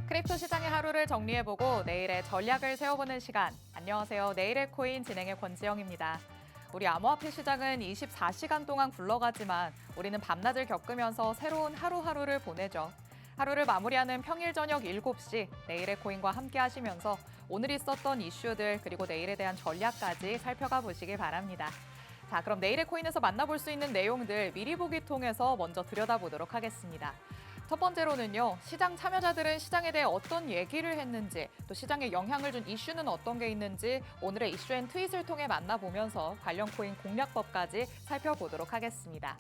크립토 시장의 하루를 정리해보고 내일의 전략을 세워보는 시간. 안녕하세요. 내일의 코인 진행의 권지영입니다. 우리 암호화폐 시장은 24시간 동안 굴러가지만 우리는 밤낮을 겪으면서 새로운 하루하루를 보내죠. 하루를 마무리하는 평일 저녁 7시 내일의 코인과 함께 하시면서 오늘 있었던 이슈들 그리고 내일에 대한 전략까지 살펴가 보시길 바랍니다. 자, 그럼 내일의 코인에서 만나볼 수 있는 내용들 미리 보기 통해서 먼저 들여다보도록 하겠습니다. 첫 번째로는요, 시장 참여자들은 시장에 대해 어떤 얘기를 했는지, 또 시장에 영향을 준 이슈는 어떤 게 있는지 오늘의 이슈 앤 트윗을 통해 만나보면서 관련 코인 공략법까지 살펴보도록 하겠습니다.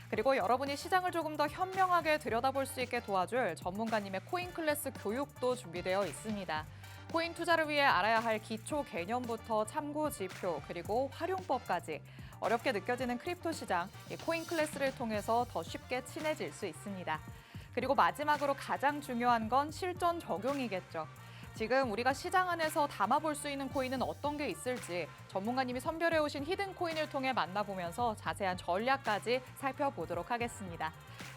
그리고 여러분이 시장을 조금 더 현명하게 들여다볼 수 있게 도와줄 전문가님의 코인 클래스 교육도 준비되어 있습니다. 코인 투자를 위해 알아야 할 기초 개념부터 참고 지표, 그리고 활용법까지 어렵게 느껴지는 크립토 시장, 이 코인 클래스를 통해서 더 쉽게 친해질 수 있습니다. 그리고 마지막으로 가장 중요한 건 실전 적용이겠죠. 지금 우리가 시장 안에서 담아볼 수 있는 코인은 어떤 게 있을지 전문가님이 선별해오신 히든 코인을 통해 만나보면서 자세한 전략까지 살펴보도록 하겠습니다.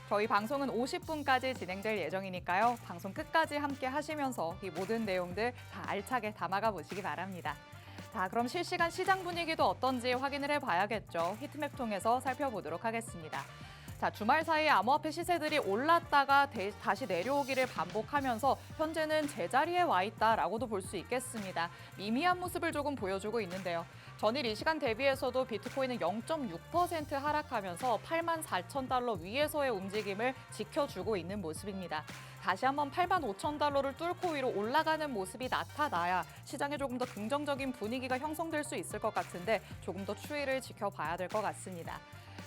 저희 방송은 50분까지 진행될 예정이니까요. 방송 끝까지 함께 하시면서 이 모든 내용들 다 알차게 담아가 보시기 바랍니다. 자, 그럼 실시간 시장 분위기도 어떤지 확인을 해봐야겠죠. 히트맵 통해서 살펴보도록 하겠습니다. 자, 주말 사이에 암호화폐 시세들이 올랐다가 다시 내려오기를 반복하면서 현재는 제자리에 와 있다라고도 볼 수 있겠습니다. 미미한 모습을 조금 보여주고 있는데요. 전일 이 시간 대비해서도 비트코인은 0.6% 하락하면서 84,000달러 위에서의 움직임을 지켜주고 있는 모습입니다. 다시 한번 85,000달러를 뚫고 위로 올라가는 모습이 나타나야 시장에 조금 더 긍정적인 분위기가 형성될 수 있을 것 같은데 조금 더 추이를 지켜봐야 될 것 같습니다.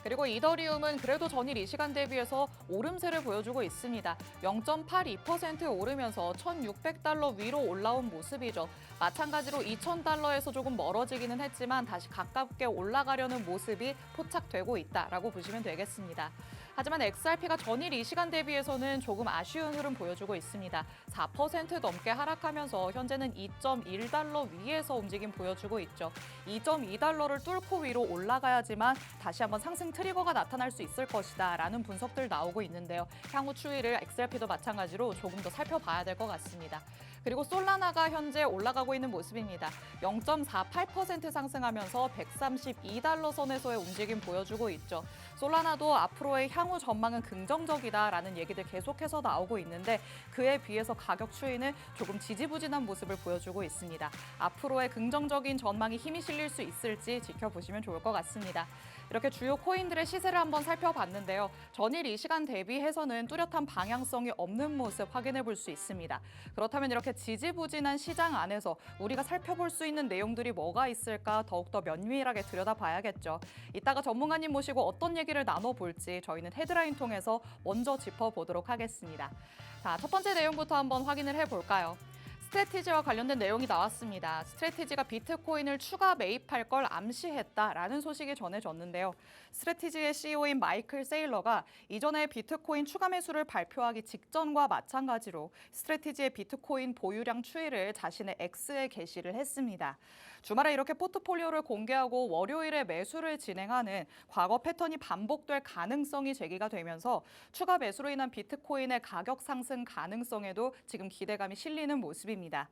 그리고 이더리움은 그래도 전일 이 시간 대비해서 오름세를 보여주고 있습니다. 0.82% 오르면서 1,600달러 위로 올라온 모습이죠. 마찬가지로 2,000달러에서 조금 멀어지기는 했지만 다시 가깝게 올라가려는 모습이 포착되고 있다라고 보시면 되겠습니다. 하지만 XRP가 전일 이 시간 대비해서는 조금 아쉬운 흐름 보여주고 있습니다. 4% 넘게 하락하면서 현재는 2.1달러 위에서 움직임 보여주고 있죠. 2.2달러를 뚫고 위로 올라가야지만 다시 한번 상승 트리거가 나타날 수 있을 것이다 라는 분석들 나오고 있는데요. 향후 추이를 XRP도 마찬가지로 조금 더 살펴봐야 될 것 같습니다. 그리고 솔라나가 현재 올라가고 있는 모습입니다. 0.48% 상승하면서 132달러 선에서의 움직임 보여주고 있죠. 솔라나도 앞으로의 향후 전망은 긍정적이다라는 얘기들 계속해서 나오고 있는데 그에 비해서 가격 추이는 조금 지지부진한 모습을 보여주고 있습니다. 앞으로의 긍정적인 전망이 힘이 실릴 수 있을지 지켜보시면 좋을 것 같습니다. 이렇게 주요 코인들의 시세를 한번 살펴봤는데요. 전일 이 시간 대비해서는 뚜렷한 방향성이 없는 모습 확인해 볼 수 있습니다. 그렇다면 이렇게 지지부진한 시장 안에서 우리가 살펴볼 수 있는 내용들이 뭐가 있을까 더욱더 면밀하게 들여다봐야겠죠. 이따가 전문가님 모시고 어떤 얘기를 나눠볼지 저희는 헤드라인 통해서 먼저 짚어보도록 하겠습니다. 자, 첫 번째 내용부터 한번 확인을 해볼까요? 스트래티지와 관련된 내용이 나왔습니다. 스트래티지가 비트코인을 추가 매입할 걸 암시했다라는 소식이 전해졌는데요. 스트래티지의 CEO인 마이클 세일러가 이전에 비트코인 추가 매수를 발표하기 직전과 마찬가지로 스트래티지의 비트코인 보유량 추이를 자신의 X에 게시를 했습니다. 주말에 이렇게 포트폴리오를 공개하고 월요일에 매수를 진행하는 과거 패턴이 반복될 가능성이 제기가 되면서 추가 매수로 인한 비트코인의 가격 상승 가능성에도 지금 기대감이 실리는 모습입니다.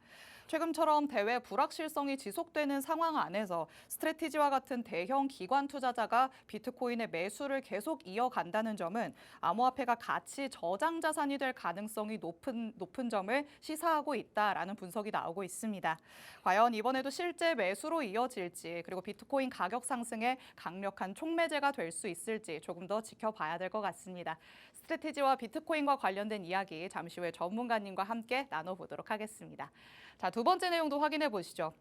최근처럼 대외 불확실성이 지속되는 상황 안에서 스트래티지와 같은 대형 기관 투자자가 비트코인의 매수를 계속 이어간다는 점은 암호화폐가 가치 저장 자산이 될 가능성이 높은 점을 시사하고 있다라는 분석이 나오고 있습니다. 과연 이번에도 실제 매수로 이어질지 그리고 비트코인 가격 상승에 강력한 촉매제가 될 수 있을지 조금 더 지켜봐야 될 것 같습니다. 스트래티지와 비트코인과 관련된 이야기 잠시 후에 전문가님과 함께 나눠보도록 하겠습니다. 자, 두 번째 내용도 확인해 보시죠.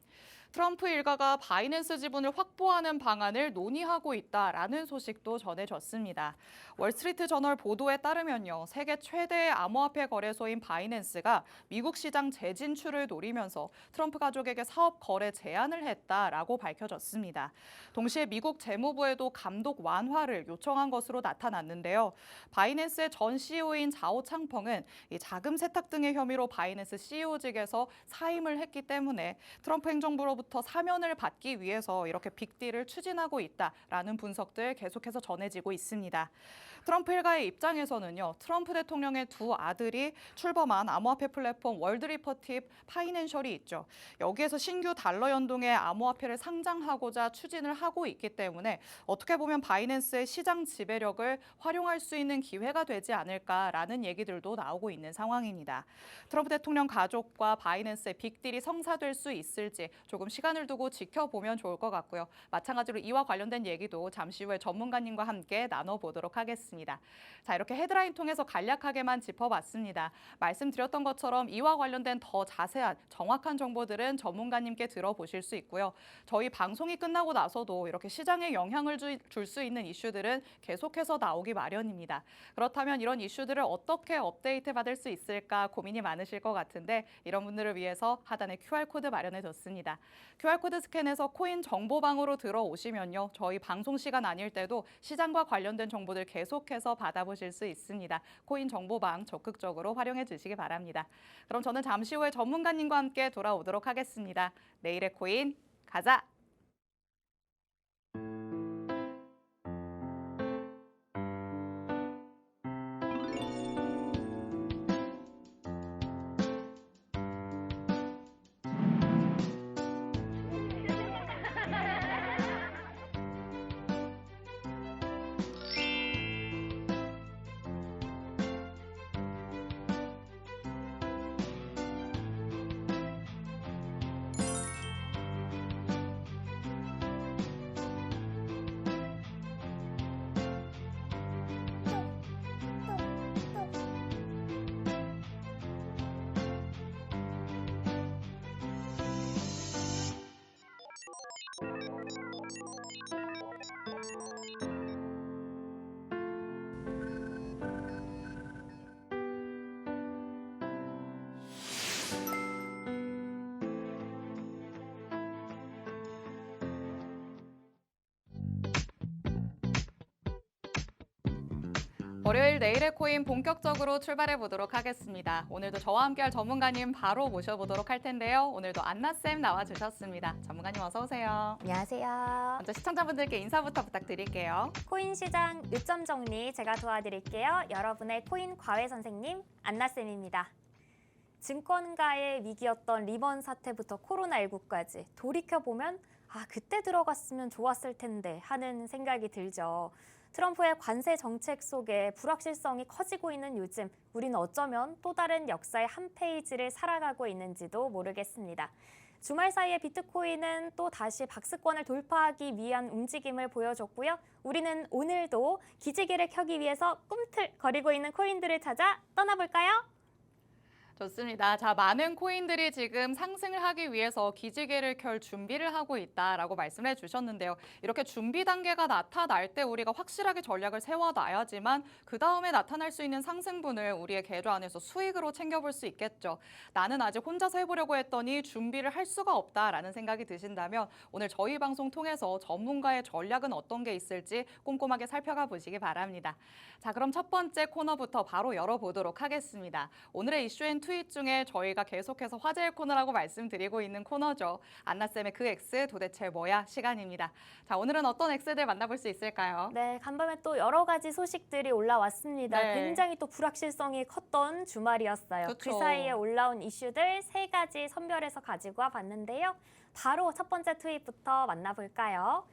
트럼프 일가가 바이낸스 지분을 확보하는 방안을 논의하고 있다라는 소식도 전해졌습니다. 월스트리트 저널 보도에 따르면요, 세계 최대의 암호화폐 거래소인 바이낸스가 미국 시장 재진출을 노리면서 트럼프 가족에게 사업 거래 제안을 했다라고 밝혀졌습니다. 동시에 미국 재무부에도 감독 완화를 요청한 것으로 나타났는데요. 바이낸스의 전 CEO인 자오 창펑은 이 자금 세탁 등의 혐의로 바이낸스 CEO직에서 사임을 했기 때문에 트럼프 행정부로부터 사면을 받기 위해서 이렇게 빅딜을 추진하고 있다라는 분석들 계속해서 전해지고 있습니다. 트럼프 일가의 입장에서는요, 트럼프 대통령의 두 아들이 출범한 암호화폐 플랫폼 월드리퍼팁 파이낸셜이 있죠. 여기에서 신규 달러 연동의 암호화폐를 상장하고자 추진을 하고 있기 때문에 어떻게 보면 바이낸스의 시장 지배력을 활용할 수 있는 기회가 되지 않을까라는 얘기들도 나오고 있는 상황입니다. 트럼프 대통령 가족과 바이낸스의 빅딜이 성사될 수 있을지 조금 시간을 두고 지켜보면 좋을 것 같고요. 마찬가지로 이와 관련된 얘기도 잠시 후에 전문가님과 함께 나눠보도록 하겠습니다. 자, 이렇게 헤드라인 통해서 간략하게만 짚어봤습니다. 말씀드렸던 것처럼 이와 관련된 더 자세한 정확한 정보들은 전문가님께 들어보실 수 있고요. 저희 방송이 끝나고 나서도 이렇게 시장에 영향을 줄 수 있는 이슈들은 계속해서 나오기 마련입니다. 그렇다면 이런 이슈들을 어떻게 업데이트 받을 수 있을까 고민이 많으실 것 같은데 이런 분들을 위해서 하단에 QR코드 마련해뒀습니다. QR코드 스캔해서 코인 정보방으로 들어오시면요. 저희 방송 시간 아닐 때도 시장과 관련된 정보들 계속해서 받아보실 수 있습니다. 코인 정보방 적극적으로 활용해 주시기 바랍니다. 그럼 저는 잠시 후에 전문가님과 함께 돌아오도록 하겠습니다. 내일의 코인 가자! 월요일 내일의 코인 본격적으로 출발해 보도록 하겠습니다. 오늘도 저와 함께할 전문가님 바로 모셔보도록 할 텐데요. 오늘도 안나쌤 나와주셨습니다. 전문가님 어서 오세요. 안녕하세요. 먼저 시청자분들께 인사부터 부탁드릴게요. 코인 시장 요점 정리 제가 도와드릴게요. 여러분의 코인 과외 선생님 안나쌤입니다. 증권가의 위기였던 리먼 사태부터 코로나19까지 돌이켜보면 그때 들어갔으면 좋았을 텐데 하는 생각이 들죠. 트럼프의 관세 정책 속에 불확실성이 커지고 있는 요즘 우리는 어쩌면 또 다른 역사의 한 페이지를 살아가고 있는지도 모르겠습니다. 주말 사이에 비트코인은 또 다시 박스권을 돌파하기 위한 움직임을 보여줬고요. 우리는 오늘도 기지개를 켜기 위해서 꿈틀거리고 있는 코인들을 찾아 떠나볼까요? 좋습니다. 자, 많은 코인들이 지금 상승을 하기 위해서 기지개를 켤 준비를 하고 있다라고 말씀을 해주셨는데요. 이렇게 준비 단계가 나타날 때 우리가 확실하게 전략을 세워놔야지만 그 다음에 나타날 수 있는 상승분을 우리의 계좌 안에서 수익으로 챙겨볼 수 있겠죠. 나는 아직 혼자서 해보려고 했더니 준비를 할 수가 없다라는 생각이 드신다면 오늘 저희 방송 통해서 전문가의 전략은 어떤 게 있을지 꼼꼼하게 살펴가 보시기 바랍니다. 자, 그럼 첫 번째 코너부터 바로 열어보도록 하겠습니다. 오늘의 이슈앤 트윗 중에 저희가 계속해서 화제의 코너라고 말씀드리고 있는 코너죠. 안나쌤의 그 X 도대체 뭐야 시간입니다. 자, 오늘은 어떤 X들 만나볼 수 있을까요? 네, 간밤에 또 여러 가지 소식들이 올라왔습니다. 네. 굉장히 또 불확실성이 컸던 주말이었어요. 그쵸. 그 사이에 올라온 이슈들 3가지 선별해서 가지고 와봤는데요. 바로 첫 번째 트윗부터 만나볼까요?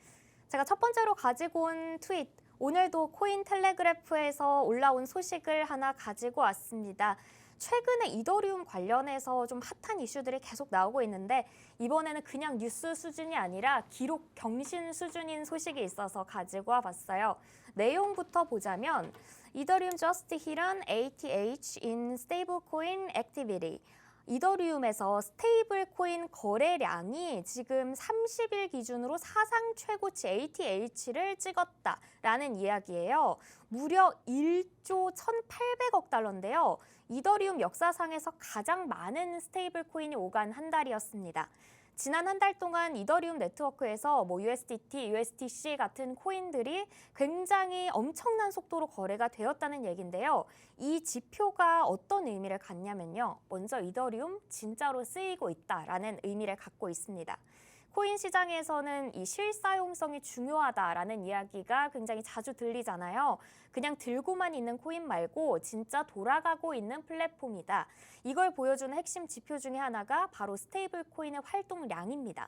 제가 첫 번째로 가지고 온 트윗, 오늘도 코인 텔레그래프에서 올라온 소식을 하나 가지고 왔습니다. 최근에 이더리움 관련해서 좀 핫한 이슈들이 계속 나오고 있는데 이번에는 그냥 뉴스 수준이 아니라 기록 경신 수준인 소식이 있어서 가지고 와봤어요. 내용부터 보자면 이더리움 just hit an ATH in stablecoin activity. 이더리움에서 스테이블 코인 거래량이 지금 30일 기준으로 사상 최고치 ATH를 찍었다라는 이야기예요. 무려 1조 1,800억 달러인데요. 이더리움 역사상에서 가장 많은 스테이블 코인이 오간 한 달이었습니다. 지난 한 달 동안 이더리움 네트워크에서 USDT, USDC 같은 코인들이 굉장히 엄청난 속도로 거래가 되었다는 얘기인데요. 이 지표가 어떤 의미를 갖냐면요. 먼저 이더리움 진짜로 쓰이고 있다라는 의미를 갖고 있습니다. 코인 시장에서는 이 실사용성이 중요하다라는 이야기가 굉장히 자주 들리잖아요. 그냥 들고만 있는 코인 말고 진짜 돌아가고 있는 플랫폼이다. 이걸 보여주는 핵심 지표 중에 하나가 바로 스테이블 코인의 활동량입니다.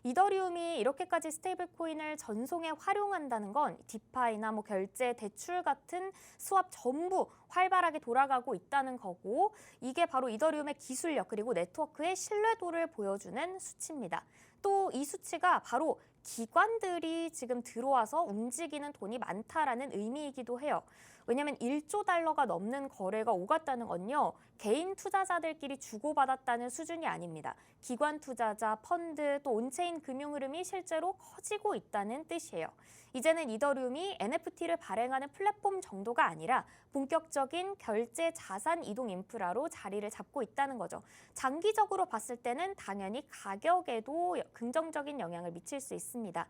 이더리움이 이렇게까지 스테이블 코인을 전송에 활용한다는 건 디파이나 결제, 대출 같은 수합 전부 활발하게 돌아가고 있다는 거고, 이게 바로 이더리움의 기술력 그리고 네트워크의 신뢰도를 보여주는 수치입니다. 또 이 수치가 바로 기관들이 지금 들어와서 움직이는 돈이 많다라는 의미이기도 해요. 왜냐하면 1조 달러가 넘는 거래가 오갔다는 건요, 개인 투자자들끼리 주고받았다는 수준이 아닙니다. 기관 투자자, 펀드, 또 온체인 금융 흐름이 실제로 커지고 있다는 뜻이에요. 이제는 이더리움이 NFT를 발행하는 플랫폼 정도가 아니라 본격적인 결제 자산 이동 인프라로 자리를 잡고 있다는 거죠. 장기적으로 봤을 때는 당연히 가격에도 긍정적인 영향을 미칠 수 있습니다.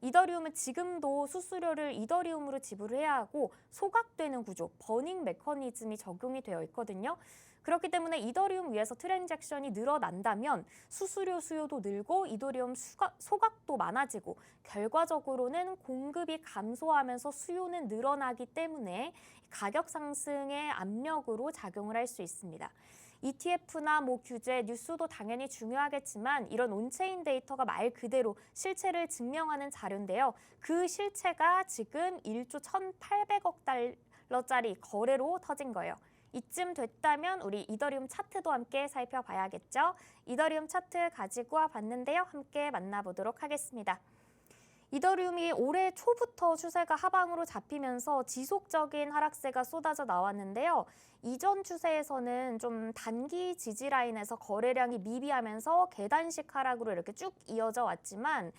이더리움은 지금도 수수료를 이더리움으로 지불을 해야 하고 소각되는 구조, 버닝 메커니즘이 적용이 되어 있거든요. 그렇기 때문에 이더리움 위에서 트랜잭션이 늘어난다면 수수료 수요도 늘고 이더리움 소각도 많아지고 결과적으로는 공급이 감소하면서 수요는 늘어나기 때문에 가격 상승의 압력으로 작용을 할 수 있습니다. ETF나 규제, 뉴스도 당연히 중요하겠지만 이런 온체인 데이터가 말 그대로 실체를 증명하는 자료인데요. 그 실체가 지금 1조 1,800억 달러짜리 거래로 터진 거예요. 이쯤 됐다면 우리 이더리움 차트도 함께 살펴봐야겠죠. 이더리움 차트 가지고 와봤는데요. 함께 만나보도록 하겠습니다. 이더리움이 올해 초부터 추세가 하방으로 잡히면서 지속적인 하락세가 쏟아져 나왔는데요. 이전 추세에서는 좀 단기 지지 라인에서 거래량이 미비하면서 계단식 하락으로 이렇게 쭉 이어져 왔지만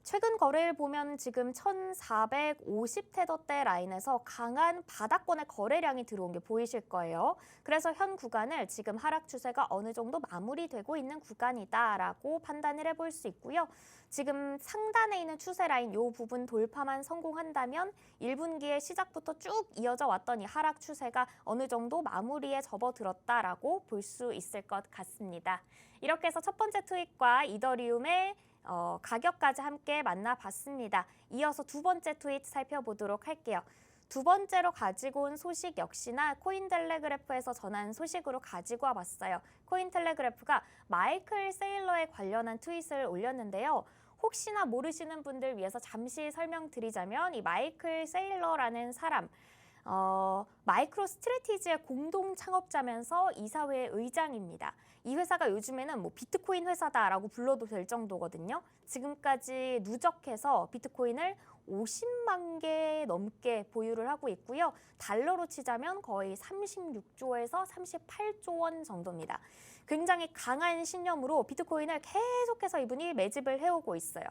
최근 거래를 보면 지금 1,450테더대 라인에서 강한 바닥권의 거래량이 들어온 게 보이실 거예요. 그래서 현 구간을 지금 하락 추세가 어느 정도 마무리되고 있는 구간이다라고 판단을 해볼 수 있고요. 지금 상단에 있는 추세 라인 이 부분 돌파만 성공한다면 1분기의 시작부터 쭉 이어져 왔던 이 하락 추세가 어느 정도 마무리에 접어들었다라고 볼 수 있을 것 같습니다. 이렇게 해서 첫 번째 트윗과 이더리움의 가격까지 함께 만나봤습니다. 이어서 두 번째 트윗 살펴보도록 할게요. 두 번째로 가지고 온 소식 역시나 코인텔레그래프에서 전한 소식으로 가지고 와봤어요. 코인텔레그래프가 마이클 세일러에 관련한 트윗을 올렸는데요. 혹시나 모르시는 분들 위해서 잠시 설명드리자면 이 마이클 세일러라는 사람, 마이크로 스트래티지의 공동 창업자면서 이사회 의장입니다. 이 회사가 요즘에는 비트코인 회사다라고 불러도 될 정도거든요. 지금까지 누적해서 비트코인을 50만 개 넘게 보유를 하고 있고요. 달러로 치자면 거의 36조에서 38조 원 정도입니다. 굉장히 강한 신념으로 비트코인을 계속해서 이분이 매집을 해오고 있어요.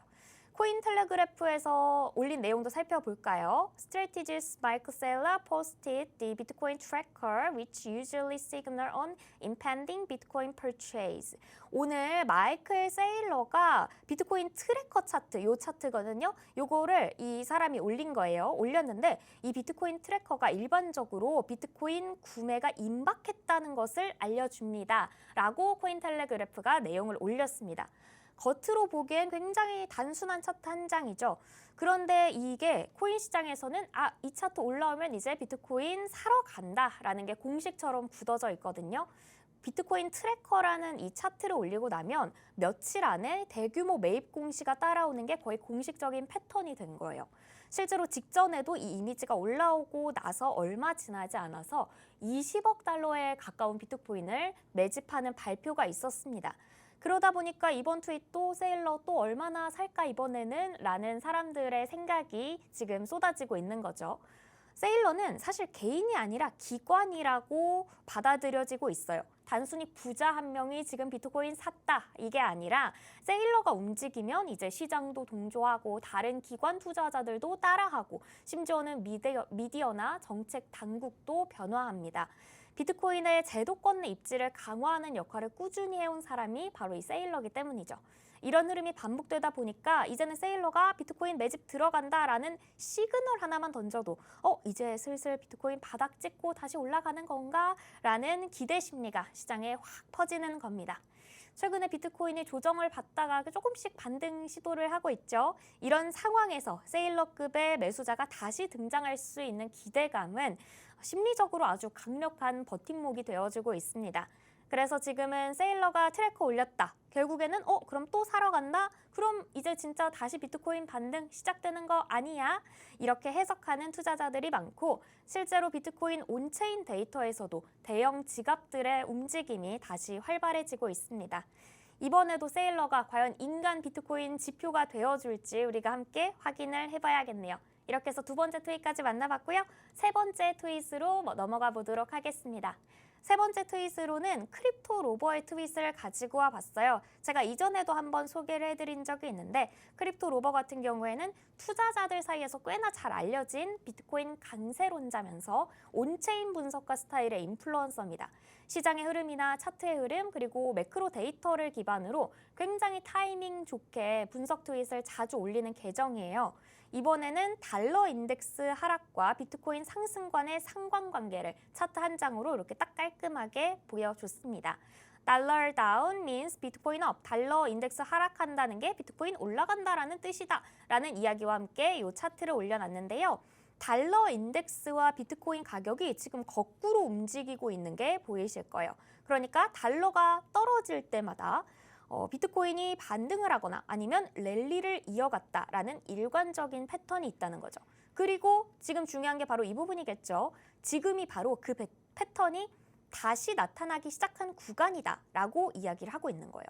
코인텔레그래프에서 올린 내용도 살펴볼까요? Strategist Michael Saylor posted the Bitcoin tracker, which usually signal on impending Bitcoin purchase. 오늘 마이클 세일러가 비트코인 트래커 차트, 요 차트거든요. 요거를 이 사람이 올린 거예요. 올렸는데 이 비트코인 트래커가 일반적으로 비트코인 구매가 임박했다는 것을 알려줍니다. 라고 코인텔레그래프가 내용을 올렸습니다. 겉으로 보기엔 굉장히 단순한 차트 한 장이죠. 그런데 이게 코인 시장에서는 이 차트 올라오면 이제 비트코인 사러 간다라는 게 공식처럼 굳어져 있거든요. 비트코인 트래커라는 이 차트를 올리고 나면 며칠 안에 대규모 매입 공시가 따라오는 게 거의 공식적인 패턴이 된 거예요. 실제로 직전에도 이 이미지가 올라오고 나서 얼마 지나지 않아서 20억 달러에 가까운 비트코인을 매집하는 발표가 있었습니다. 그러다 보니까 이번 트윗도 세일러 또 얼마나 살까 이번에는 라는 사람들의 생각이 지금 쏟아지고 있는 거죠. 세일러는 사실 개인이 아니라 기관이라고 받아들여지고 있어요. 단순히 부자 한 명이 지금 비트코인 샀다 이게 아니라 세일러가 움직이면 이제 시장도 동조하고 다른 기관 투자자들도 따라하고 심지어는 미디어나 정책 당국도 변화합니다. 비트코인의 제도권의 입지를 강화하는 역할을 꾸준히 해온 사람이 바로 이 세일러이기 때문이죠. 이런 흐름이 반복되다 보니까 이제는 세일러가 비트코인 매집 들어간다라는 시그널 하나만 던져도 이제 슬슬 비트코인 바닥 찍고 다시 올라가는 건가? 라는 기대 심리가 시장에 확 퍼지는 겁니다. 최근에 비트코인이 조정을 받다가 조금씩 반등 시도를 하고 있죠. 이런 상황에서 세일러급의 매수자가 다시 등장할 수 있는 기대감은 심리적으로 아주 강력한 버팀목이 되어주고 있습니다. 그래서 지금은 세일러가 트래커 올렸다. 결국에는 그럼 또 사러 간다? 그럼 이제 진짜 다시 비트코인 반등 시작되는 거 아니야? 이렇게 해석하는 투자자들이 많고 실제로 비트코인 온체인 데이터에서도 대형 지갑들의 움직임이 다시 활발해지고 있습니다. 이번에도 세일러가 과연 인간 비트코인 지표가 되어줄지 우리가 함께 확인을 해봐야겠네요. 이렇게 해서 두 번째 트윗까지 만나봤고요. 세 번째 트윗으로 넘어가 보도록 하겠습니다. 세 번째 트윗으로는 크립토 로버의 트윗을 가지고 와봤어요. 제가 이전에도 한번 소개를 해드린 적이 있는데 크립토 로버 같은 경우에는 투자자들 사이에서 꽤나 잘 알려진 비트코인 강세론자면서 온체인 분석가 스타일의 인플루언서입니다. 시장의 흐름이나 차트의 흐름 그리고 매크로 데이터를 기반으로 굉장히 타이밍 좋게 분석 트윗을 자주 올리는 계정이에요. 이번에는 달러 인덱스 하락과 비트코인 상승 간의 상관관계를 차트 한 장으로 이렇게 딱 깔끔하게 보여줬습니다. 달러 다운 means 비트코인 업, 달러 인덱스 하락한다는 게 비트코인 올라간다라는 뜻이다 라는 이야기와 함께 이 차트를 올려놨는데요. 달러 인덱스와 비트코인 가격이 지금 거꾸로 움직이고 있는 게 보이실 거예요. 그러니까 달러가 떨어질 때마다 비트코인이 반등을 하거나 아니면 랠리를 이어갔다라는 일관적인 패턴이 있다는 거죠. 그리고 지금 중요한 게 바로 이 부분이겠죠. 지금이 바로 그 패턴이 다시 나타나기 시작한 구간이다라고 이야기를 하고 있는 거예요.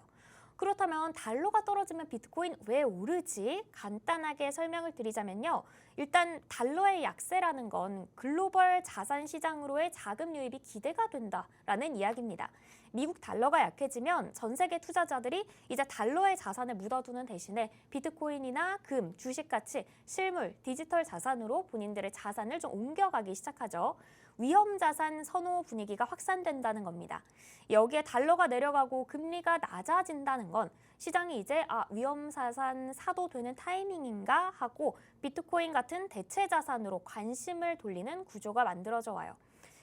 그렇다면 달러가 떨어지면 비트코인 왜 오르지? 간단하게 설명을 드리자면요. 일단 달러의 약세라는 건 글로벌 자산 시장으로의 자금 유입이 기대가 된다라는 이야기입니다. 미국 달러가 약해지면 전 세계 투자자들이 이제 달러의 자산을 묻어두는 대신에 비트코인이나 금, 주식같이 실물, 디지털 자산으로 본인들의 자산을 좀 옮겨가기 시작하죠. 위험 자산 선호 분위기가 확산된다는 겁니다. 여기에 달러가 내려가고 금리가 낮아진다는 건 시장이 이제 위험 자산 사도 되는 타이밍인가 하고 비트코인 같은 대체 자산으로 관심을 돌리는 구조가 만들어져 와요.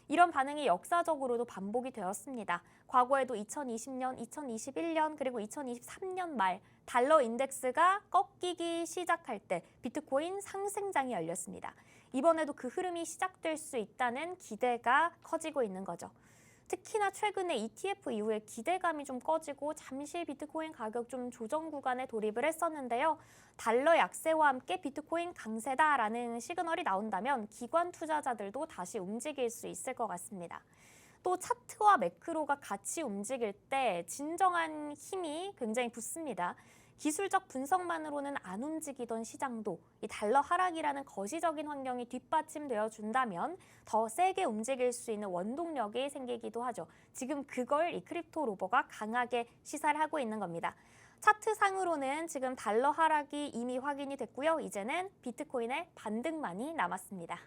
이런 반응이 역사적으로도 반복이 되었습니다. 과거에도 2020년, 2021년 그리고 2023년 말 달러 인덱스가 꺾이기 시작할 때 비트코인 상승장이 열렸습니다. 이번에도 그 흐름이 시작될 수 있다는 기대가 커지고 있는 거죠. 특히나 최근에 ETF 이후에 기대감이 좀 꺼지고 잠시 비트코인 가격 좀 조정 구간에 돌입을 했었는데요. 달러 약세와 함께 비트코인 강세다라는 시그널이 나온다면 기관 투자자들도 다시 움직일 수 있을 것 같습니다. 또 차트와 매크로가 같이 움직일 때 진정한 힘이 굉장히 붙습니다. 기술적 분석만으로는 안 움직이던 시장도 이 달러 하락이라는 거시적인 환경이 뒷받침되어 준다면 더 세게 움직일 수 있는 원동력이 생기기도 하죠. 지금 그걸 이 크립토 로버가 강하게 시사를 하고 있는 겁니다. 차트상으로는 지금 달러 하락이 이미 확인이 됐고요. 이제는 비트코인의 반등만이 남았습니다.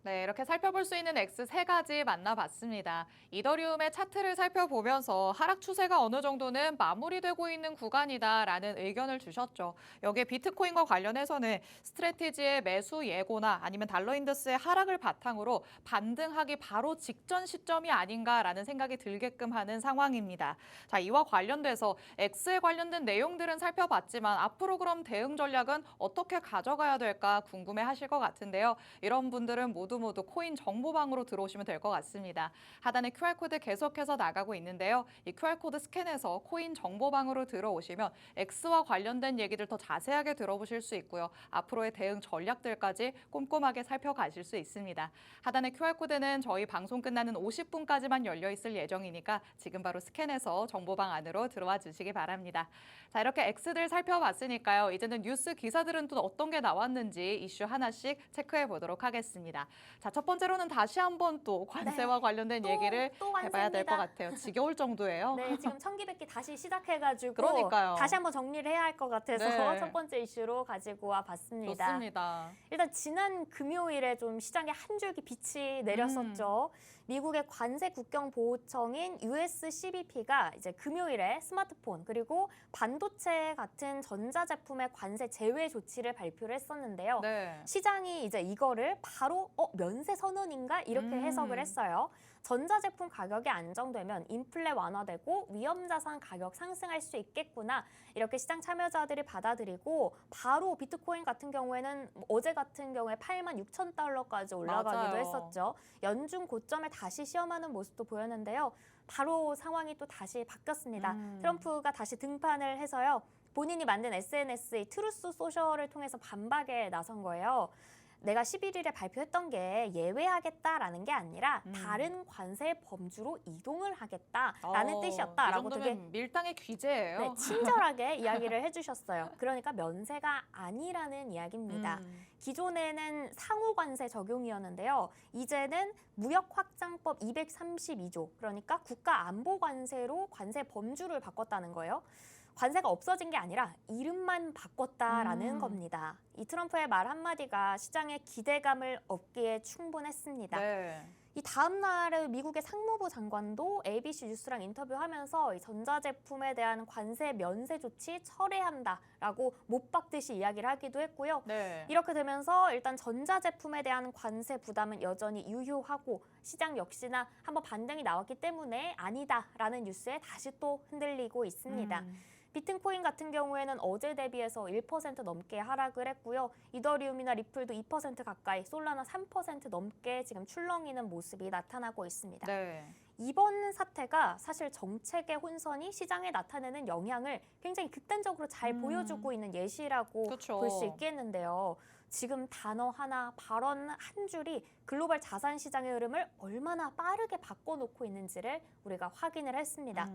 네, 이렇게 살펴볼 수 있는 X 세 가지 만나봤습니다. 이더리움의 차트를 살펴보면서 하락 추세가 어느 정도는 마무리되고 있는 구간이다라는 의견을 주셨죠. 여기에 비트코인과 관련해서는 스트래티지의 매수 예고나 아니면 달러 인덱스의 하락을 바탕으로 반등하기 바로 직전 시점이 아닌가라는 생각이 들게끔 하는 상황입니다. 자, 이와 관련돼서 X에 관련된 내용들은 살펴봤지만 앞으로 그럼 대응 전략은 어떻게 가져가야 될까 궁금해하실 것 같은데요. 이런 분들은 모두 코인 정보방으로 들어오시면 될 것 같습니다. 하단에 QR코드 계속해서 나가고 있는데요. 이 QR코드 스캔해서 코인 정보방으로 들어오시면 X와 관련된 얘기들 더 자세하게 들어보실 수 있고요. 앞으로의 대응 전략들까지 꼼꼼하게 살펴가실 수 있습니다. 하단의 QR코드는 저희 방송 끝나는 50분까지만 열려 있을 예정이니까 지금 바로 스캔해서 정보방 안으로 들어와 주시기 바랍니다. 자, 이렇게 X들 살펴봤으니까요. 이제는 뉴스 기사들은 또 어떤 게 나왔는지 이슈 하나씩 체크해 보도록 하겠습니다. 자, 첫 번째로는 다시 한번 또 관세와 관련된 얘기를 해봐야 될 것 같아요. 지겨울 정도예요. 네, 지금 청기백기 다시 시작해가지고 그러니까요. 다시 한번 정리를 해야 할 것 같아서 네. 첫 번째 이슈로 가지고 와 봤습니다. 좋습니다. 일단 지난 금요일에 좀 시장에 한 줄기 빛이 내렸었죠. 미국의 관세 국경 보호청인 USCBP가 이제 금요일에 스마트폰 그리고 반도체 같은 전자제품의 관세 제외 조치를 발표를 했었는데요. 네. 시장이 이제 이거를 바로 면세 선언인가 이렇게 해석을 했어요. 전자제품 가격이 안정되면 인플레 완화되고 위험자산 가격 상승할 수 있겠구나. 이렇게 시장 참여자들이 받아들이고 바로 비트코인 같은 경우에는 어제 같은 경우에 86,000달러까지 올라가기도 맞아요. 했었죠. 연중 고점을 다시 시험하는 모습도 보였는데요. 바로 상황이 또 다시 바뀌었습니다. 트럼프가 다시 등판을 해서요. 본인이 만든 SNS 트루스 소셜을 통해서 반박에 나선 거예요. 내가 11일에 발표했던 게 예외하겠다라는 게 아니라 다른 관세 범주로 이동을 하겠다라는 뜻이었다라고 이 정도면 밀당의 귀재예요. 네, 친절하게 이야기를 해주셨어요. 그러니까 면세가 아니라는 이야기입니다. 기존에는 상호 관세 적용이었는데요. 이제는 무역 확장법 232조, 그러니까 국가 안보 관세로 관세 범주를 바꿨다는 거예요. 관세가 없어진 게 아니라 이름만 바꿨다라는 겁니다. 이 트럼프의 말 한마디가 시장의 기대감을 얻기에 충분했습니다. 네. 이 다음 날에 미국의 상무부 장관도 ABC 뉴스랑 인터뷰하면서 이 전자제품에 대한 관세 면세 조치 철회한다라고 못 박듯이 이야기를 하기도 했고요. 네. 이렇게 되면서 일단 전자제품에 대한 관세 부담은 여전히 유효하고 시장 역시나 한번 반등이 나왔기 때문에 아니다라는 뉴스에 다시 또 흔들리고 있습니다. 비트코인 같은 경우에는 어제 대비해서 1% 넘게 하락을 했고요. 이더리움이나 리플도 2% 가까이, 솔라나 3% 넘게 지금 출렁이는 모습이 나타나고 있습니다. 네. 이번 사태가 사실 정책의 혼선이 시장에 나타내는 영향을 굉장히 극단적으로 잘 보여주고 있는 예시라고 그쵸. 볼 수 있겠는데요. 지금 단어 하나, 발언 한 줄이 글로벌 자산 시장의 흐름을 얼마나 빠르게 바꿔놓고 있는지를 우리가 확인을 했습니다.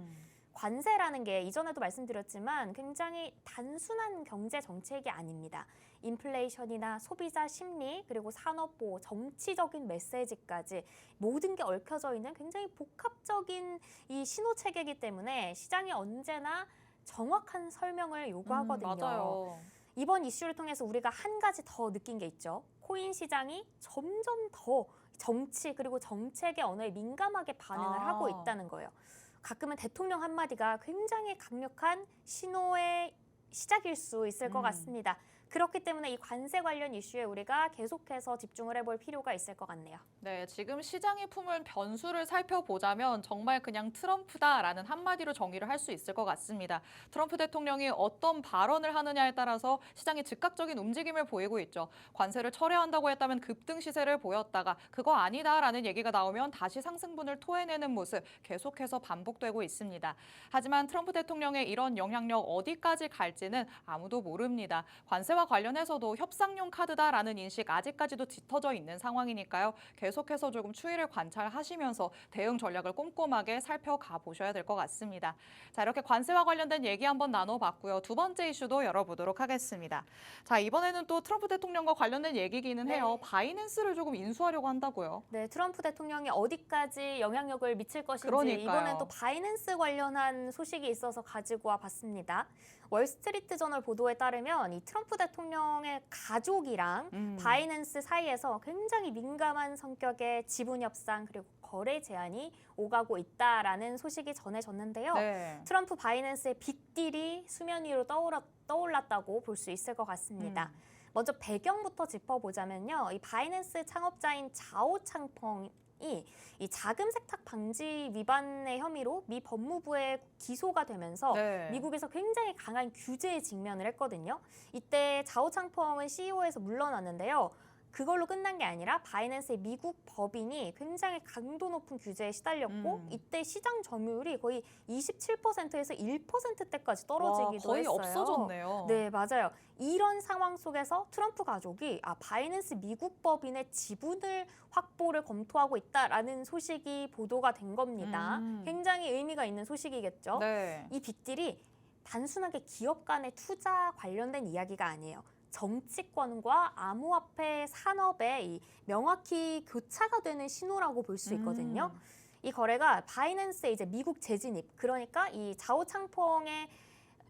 관세라는 게 이전에도 말씀드렸지만 굉장히 단순한 경제 정책이 아닙니다. 인플레이션이나 소비자 심리, 그리고 산업보호, 정치적인 메시지까지 모든 게 얽혀져 있는 굉장히 복합적인 이 신호 체계이기 때문에 시장이 언제나 정확한 설명을 요구하거든요. 맞아요. 이번 이슈를 통해서 우리가 한 가지 더 느낀 게 있죠. 코인 시장이 점점 더 정치 그리고 정책의 언어에 민감하게 반응을 하고 있다는 거예요. 가끔은 대통령 한마디가 굉장히 강력한 신호의 시작일 수 있을 것 같습니다. 그렇기 때문에 이 관세 관련 이슈에 우리가 계속해서 집중을 해볼 필요가 있을 것 같네요. 네, 지금 시장이 품은 변수를 살펴보자면 정말 그냥 트럼프다라는 한마디로 정의를 할 수 있을 것 같습니다. 트럼프 대통령이 어떤 발언을 하느냐에 따라서 시장이 즉각적인 움직임을 보이고 있죠. 관세를 철회한다고 했다면 급등 시세를 보였다가 그거 아니다라는 얘기가 나오면 다시 상승분을 토해내는 모습 계속해서 반복되고 있습니다. 하지만 트럼프 대통령의 이런 영향력 어디까지 갈지는 아무도 모릅니다. 관세와 관련해서도 협상용 카드다라는 인식 아직까지도 짙어져 있는 상황이니까요. 계속해서 조금 추이를 관찰하시면서 대응 전략을 꼼꼼하게 살펴가 보셔야 될 것 같습니다. 자, 이렇게 관세와 관련된 얘기 한번 나눠봤고요. 두 번째 이슈도 열어보도록 하겠습니다. 자, 이번에는 또 트럼프 대통령과 관련된 얘기기는 해요. 바이낸스를 조금 인수하려고 한다고요. 네, 트럼프 대통령이 어디까지 영향력을 미칠 것인지 그러니까요. 이번엔 또 바이낸스 관련한 소식이 있어서 가지고 와 봤습니다. 월스트리트 저널 보도에 따르면 이 트럼프 대통령의 가족이랑 바이낸스 사이에서 굉장히 민감한 성격의 지분 협상 그리고 거래 제한이 오가고 있다라는 소식이 전해졌는데요. 네. 트럼프 바이낸스의 빅딜이 수면 위로 떠올랐다고 볼 수 있을 것 같습니다. 먼저 배경부터 짚어보자면요. 이 바이낸스 창업자인 자오 창펑이 이 자금 세탁 방지 위반의 혐의로 미 법무부에 기소가 되면서 네. 미국에서 굉장히 강한 규제에 직면을 했거든요. 이때 자오 창펑은 CEO에서 물러났는데요. 그걸로 끝난 게 아니라 바이낸스의 미국 법인이 굉장히 강도 높은 규제에 시달렸고 이때 시장 점유율이 거의 27%에서 1%대까지 떨어지기도 거의 했어요. 없어졌네요. 네, 맞아요. 이런 상황 속에서 트럼프 가족이 바이낸스 미국 법인의 지분을 확보를 검토하고 있다라는 소식이 보도가 된 겁니다. 굉장히 의미가 있는 소식이겠죠. 네. 이 빅딜이 단순하게 기업 간의 투자 관련된 이야기가 아니에요. 정치권과 암호화폐 산업에 명확히 교차가 되는 신호라고 볼 수 있거든요. 이 거래가 바이낸스의 이제 미국 재진입, 그러니까 이 자오 창펑의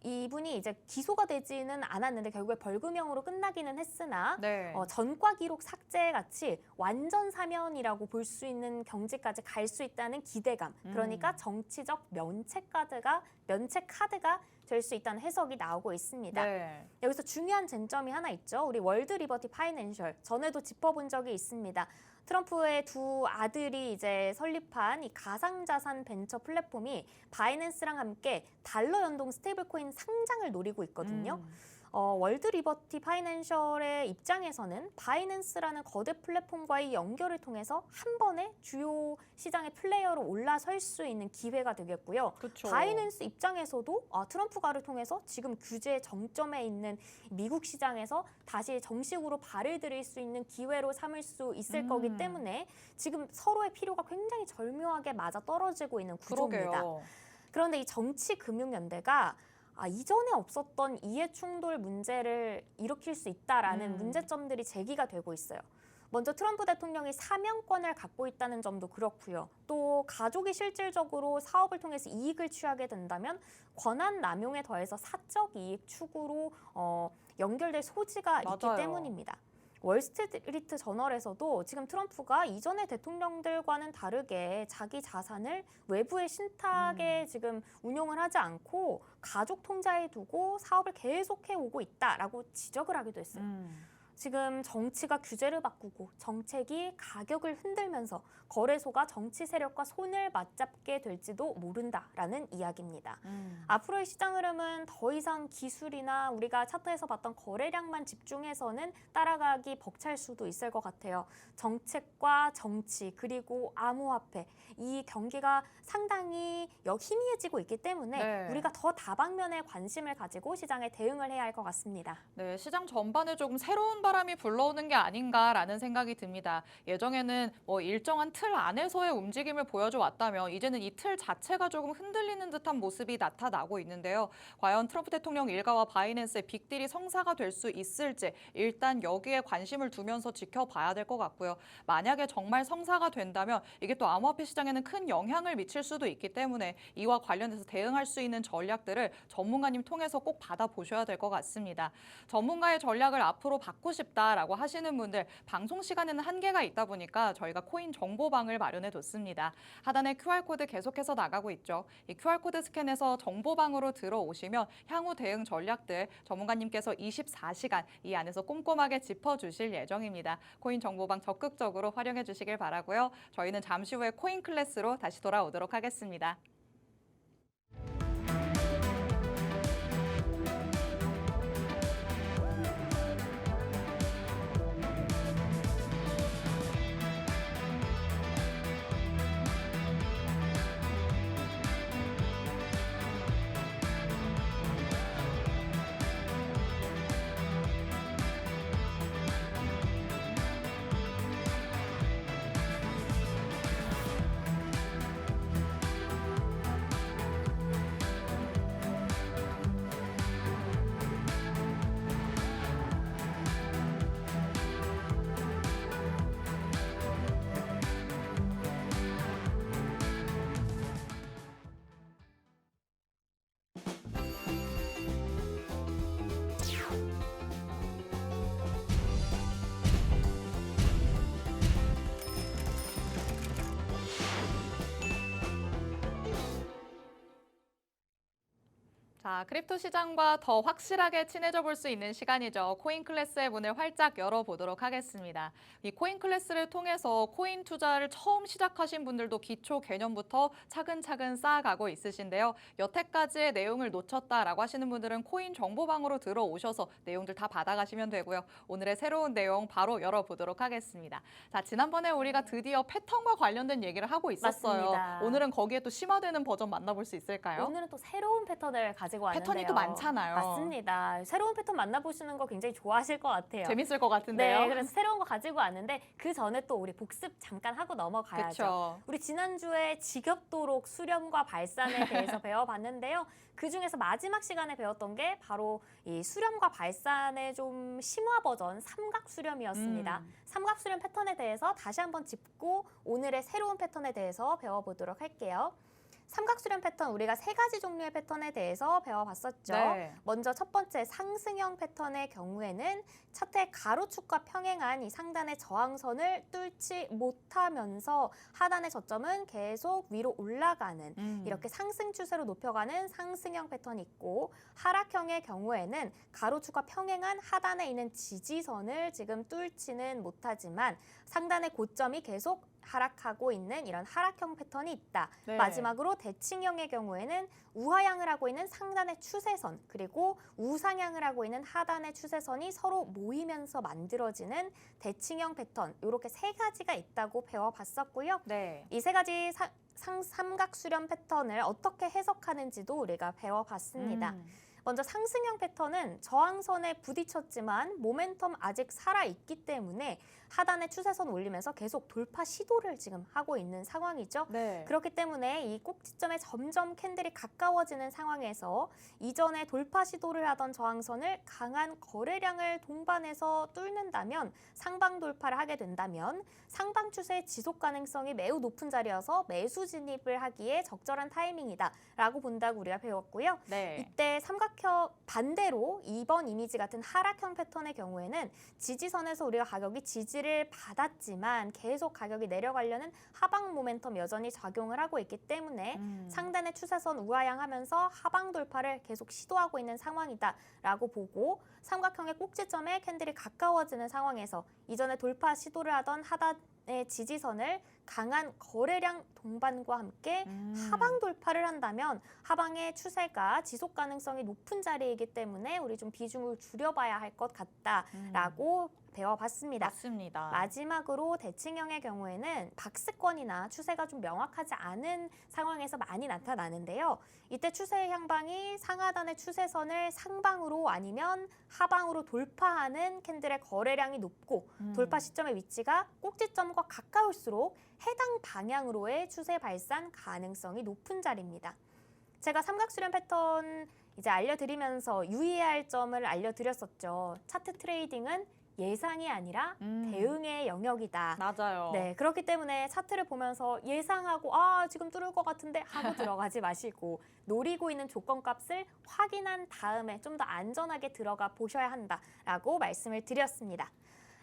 이분이 이제 기소가 되지는 않았는데 결국에 벌금형으로 끝나기는 했으나 네. 전과 기록 삭제 같이 완전 사면이라고 볼 수 있는 경지까지 갈 수 있다는 기대감. 그러니까 정치적 면책 카드가 될 수 있다는 해석이 나오고 있습니다. 네. 여기서 중요한 쟁점이 하나 있죠. 우리 월드 리버티 파이낸셜 전에도 짚어본 적이 있습니다. 트럼프의 두 아들이 이제 설립한 이 가상자산 벤처 플랫폼이 바이낸스랑 함께 달러 연동 스테이블코인 상장을 노리고 있거든요. 월드 리버티 파이낸셜의 입장에서는 바이낸스라는 거대 플랫폼과의 연결을 통해서 한 번에 주요 시장의 플레이어로 올라설 수 있는 기회가 되겠고요. 그쵸. 바이낸스 입장에서도 트럼프가를 통해서 지금 규제 정점에 있는 미국 시장에서 다시 정식으로 발을 들일 수 있는 기회로 삼을 수 있을 거기 때문에 지금 서로의 필요가 굉장히 절묘하게 맞아떨어지고 있는 구조입니다. 그러게요. 그런데 이 정치금융연대가 이전에 없었던 이해충돌 문제를 일으킬 수 있다라는 문제점들이 제기가 되고 있어요. 먼저 트럼프 대통령이 사명권을 갖고 있다는 점도 그렇고요. 또 가족이 실질적으로 사업을 통해서 이익을 취하게 된다면 권한 남용에 더해서 사적 이익 추구로 연결될 소지가 있기 맞아요. 때문입니다. 월스트리트 저널에서도 지금 트럼프가 이전의 대통령들과는 다르게 자기 자산을 외부의 신탁에 지금 운용을 하지 않고 가족 통장에 두고 사업을 계속해 오고 있다라고 지적을 하기도 했어요. 지금 정치가 규제를 바꾸고 정책이 가격을 흔들면서 거래소가 정치 세력과 손을 맞잡게 될지도 모른다라는 이야기입니다. 앞으로의 시장 흐름은 더 이상 기술이나 우리가 차트에서 봤던 거래량만 집중해서는 따라가기 벅찰 수도 있을 것 같아요. 정책과 정치 그리고 암호화폐 이 경기가 상당히 희미해지고 있기 때문에 우리가 더 다방면의 관심을 가지고 시장에 대응을 해야 할 것 같습니다. 네, 시장 전반에 조금 새로운 바람이 불러오는 게 아닌가라는 생각이 듭니다. 예정에는 일정한 틀 안에서의 움직임을 보여줘 왔다면 이제는 이 틀 자체가 조금 흔들리는 듯한 모습이 나타나고 있는데요. 과연 트럼프 대통령 일가와 바이낸스의 빅딜이 성사가 될 수 있을지 일단 여기에 관심을 두면서 지켜봐야 될 것 같고요. 만약에 정말 성사가 된다면 이게 또 암호화폐 시장에는 큰 영향을 미칠 수도 있기 때문에 이와 관련해서 대응할 수 있는 전략들을 전문가님 통해서 꼭 받아보셔야 될 것 같습니다. 전문가의 전략을 앞으로 받고 싶다라고 하시는 분들 방송 시간에는 한계가 있다 보니까 저희가 코인 정보방을 마련해뒀습니다. 하단에 QR코드 계속해서 나가고 있죠. 이 QR코드 스캔해서 정보방으로 들어오시면 향후 대응 전략들 전문가님께서 24시간 이 안에서 꼼꼼하게 짚어주실 예정입니다. 코인 정보방 적극적으로 활용해 주시길 바라고요. 저희는 잠시 후에 코인 클래스로 다시 돌아오도록 하겠습니다. 자, 크립토 시장과 더 확실하게 친해져 볼 수 있는 시간이죠. 코인 클래스의 문을 활짝 열어보도록 하겠습니다. 이 코인 클래스를 통해서 코인 투자를 처음 시작하신 분들도 기초 개념부터 차근차근 쌓아가고 있으신데요. 여태까지의 내용을 놓쳤다라고 하시는 분들은 코인 정보방으로 들어오셔서 내용들 다 받아가시면 되고요. 오늘의 새로운 내용 바로 열어보도록 하겠습니다. 자, 지난번에 우리가 드디어 패턴과 관련된 얘기를 하고 있었어요. 맞습니다. 오늘은 거기에 또 심화되는 버전 만나볼 수 있을까요? 오늘은 또 새로운 패턴을 가지고 왔는데요. 패턴이 또 많잖아요. 맞습니다. 새로운 패턴 만나보시는 거 굉장히 좋아하실 것 같아요. 재밌을 것 같은데요. 네, 그래서 새로운 거 가지고 왔는데 그 전에 또 우리 복습 잠깐 하고 넘어가야죠. 그쵸. 우리 지난주에 지겹도록 수렴과 발산에 대해서 배워봤는데요. 그중에서 마지막 시간에 배웠던 게 바로 이 수렴과 발산의 좀 심화 버전 삼각 수렴이었습니다. 삼각 수렴 패턴에 대해서 다시 한번 짚고 오늘의 새로운 패턴에 대해서 배워보도록 할게요. 삼각수렴 패턴 우리가 세 가지 종류의 패턴에 대해서 배워봤었죠. 네. 먼저 첫 번째 상승형 패턴의 경우에는 차트의 가로축과 평행한 이 상단의 저항선을 뚫지 못하면서 하단의 저점은 계속 위로 올라가는 이렇게 상승 추세로 높여가는 상승형 패턴이 있고, 하락형의 경우에는 가로축과 평행한 하단에 있는 지지선을 지금 뚫지는 못하지만 상단의 고점이 계속 하락하고 있는 이런 하락형 패턴이 있다. 네. 마지막으로 대칭형의 경우에는 우하향을 하고 있는 상단의 추세선 그리고 우상향을 하고 있는 하단의 추세선이 서로 모이면서 만들어지는 대칭형 패턴, 이렇게 세 가지가 있다고 배워봤었고요. 네. 이 세 가지 삼각수렴 패턴을 어떻게 해석하는지도 우리가 배워봤습니다. 먼저 상승형 패턴은 저항선에 부딪혔지만 모멘텀 아직 살아있기 때문에 하단의 추세선 올리면서 계속 돌파 시도를 지금 하고 있는 상황이죠. 네. 그렇기 때문에 이 꼭지점에 점점 캔들이 가까워지는 상황에서 이전에 돌파 시도를 하던 저항선을 강한 거래량을 동반해서 뚫는다면, 상방 돌파를 하게 된다면 상방 추세의 지속 가능성이 매우 높은 자리여서 매수 진입을 하기에 적절한 타이밍이다라고 본다고 우리가 배웠고요. 네. 이때 삼각형 반대로 2번 이미지 같은 하락형 패턴의 경우에는 지지선에서 우리가 가격이 지지를 받았지만 계속 가격이 내려가려는 하방 모멘텀 여전히 작용을 하고 있기 때문에 상단의 추세선 우하향하면서 하방 돌파를 계속 시도하고 있는 상황이다라고 보고, 삼각형의 꼭지점에 캔들이 가까워지는 상황에서 이전에 돌파 시도를 하던 하단의 지지선을 강한 거래량 동반과 함께 하방 돌파를 한다면 하방의 추세가 지속 가능성이 높은 자리이기 때문에 우리 좀 비중을 줄여봐야 할 것 같다라고 배워봤습니다. 맞습니다. 마지막으로 대칭형의 경우에는 박스권이나 추세가 좀 명확하지 않은 상황에서 많이 나타나는데요. 이때 추세의 향방이 상하단의 추세선을 상방으로 아니면 하방으로 돌파하는 캔들의 거래량이 높고 돌파 시점의 위치가 꼭지점과 가까울수록 해당 방향으로의 추세 발산 가능성이 높은 자리입니다. 제가 삼각수렴 패턴 이제 알려드리면서 유의해야 할 점을 알려드렸었죠. 차트 트레이딩은 예상이 아니라 대응의 영역이다. 맞아요. 네, 그렇기 때문에 차트를 보면서 예상하고 지금 뚫을 것 같은데 하고 들어가지 마시고 노리고 있는 조건값을 확인한 다음에 좀 더 안전하게 들어가 보셔야 한다라고 말씀을 드렸습니다.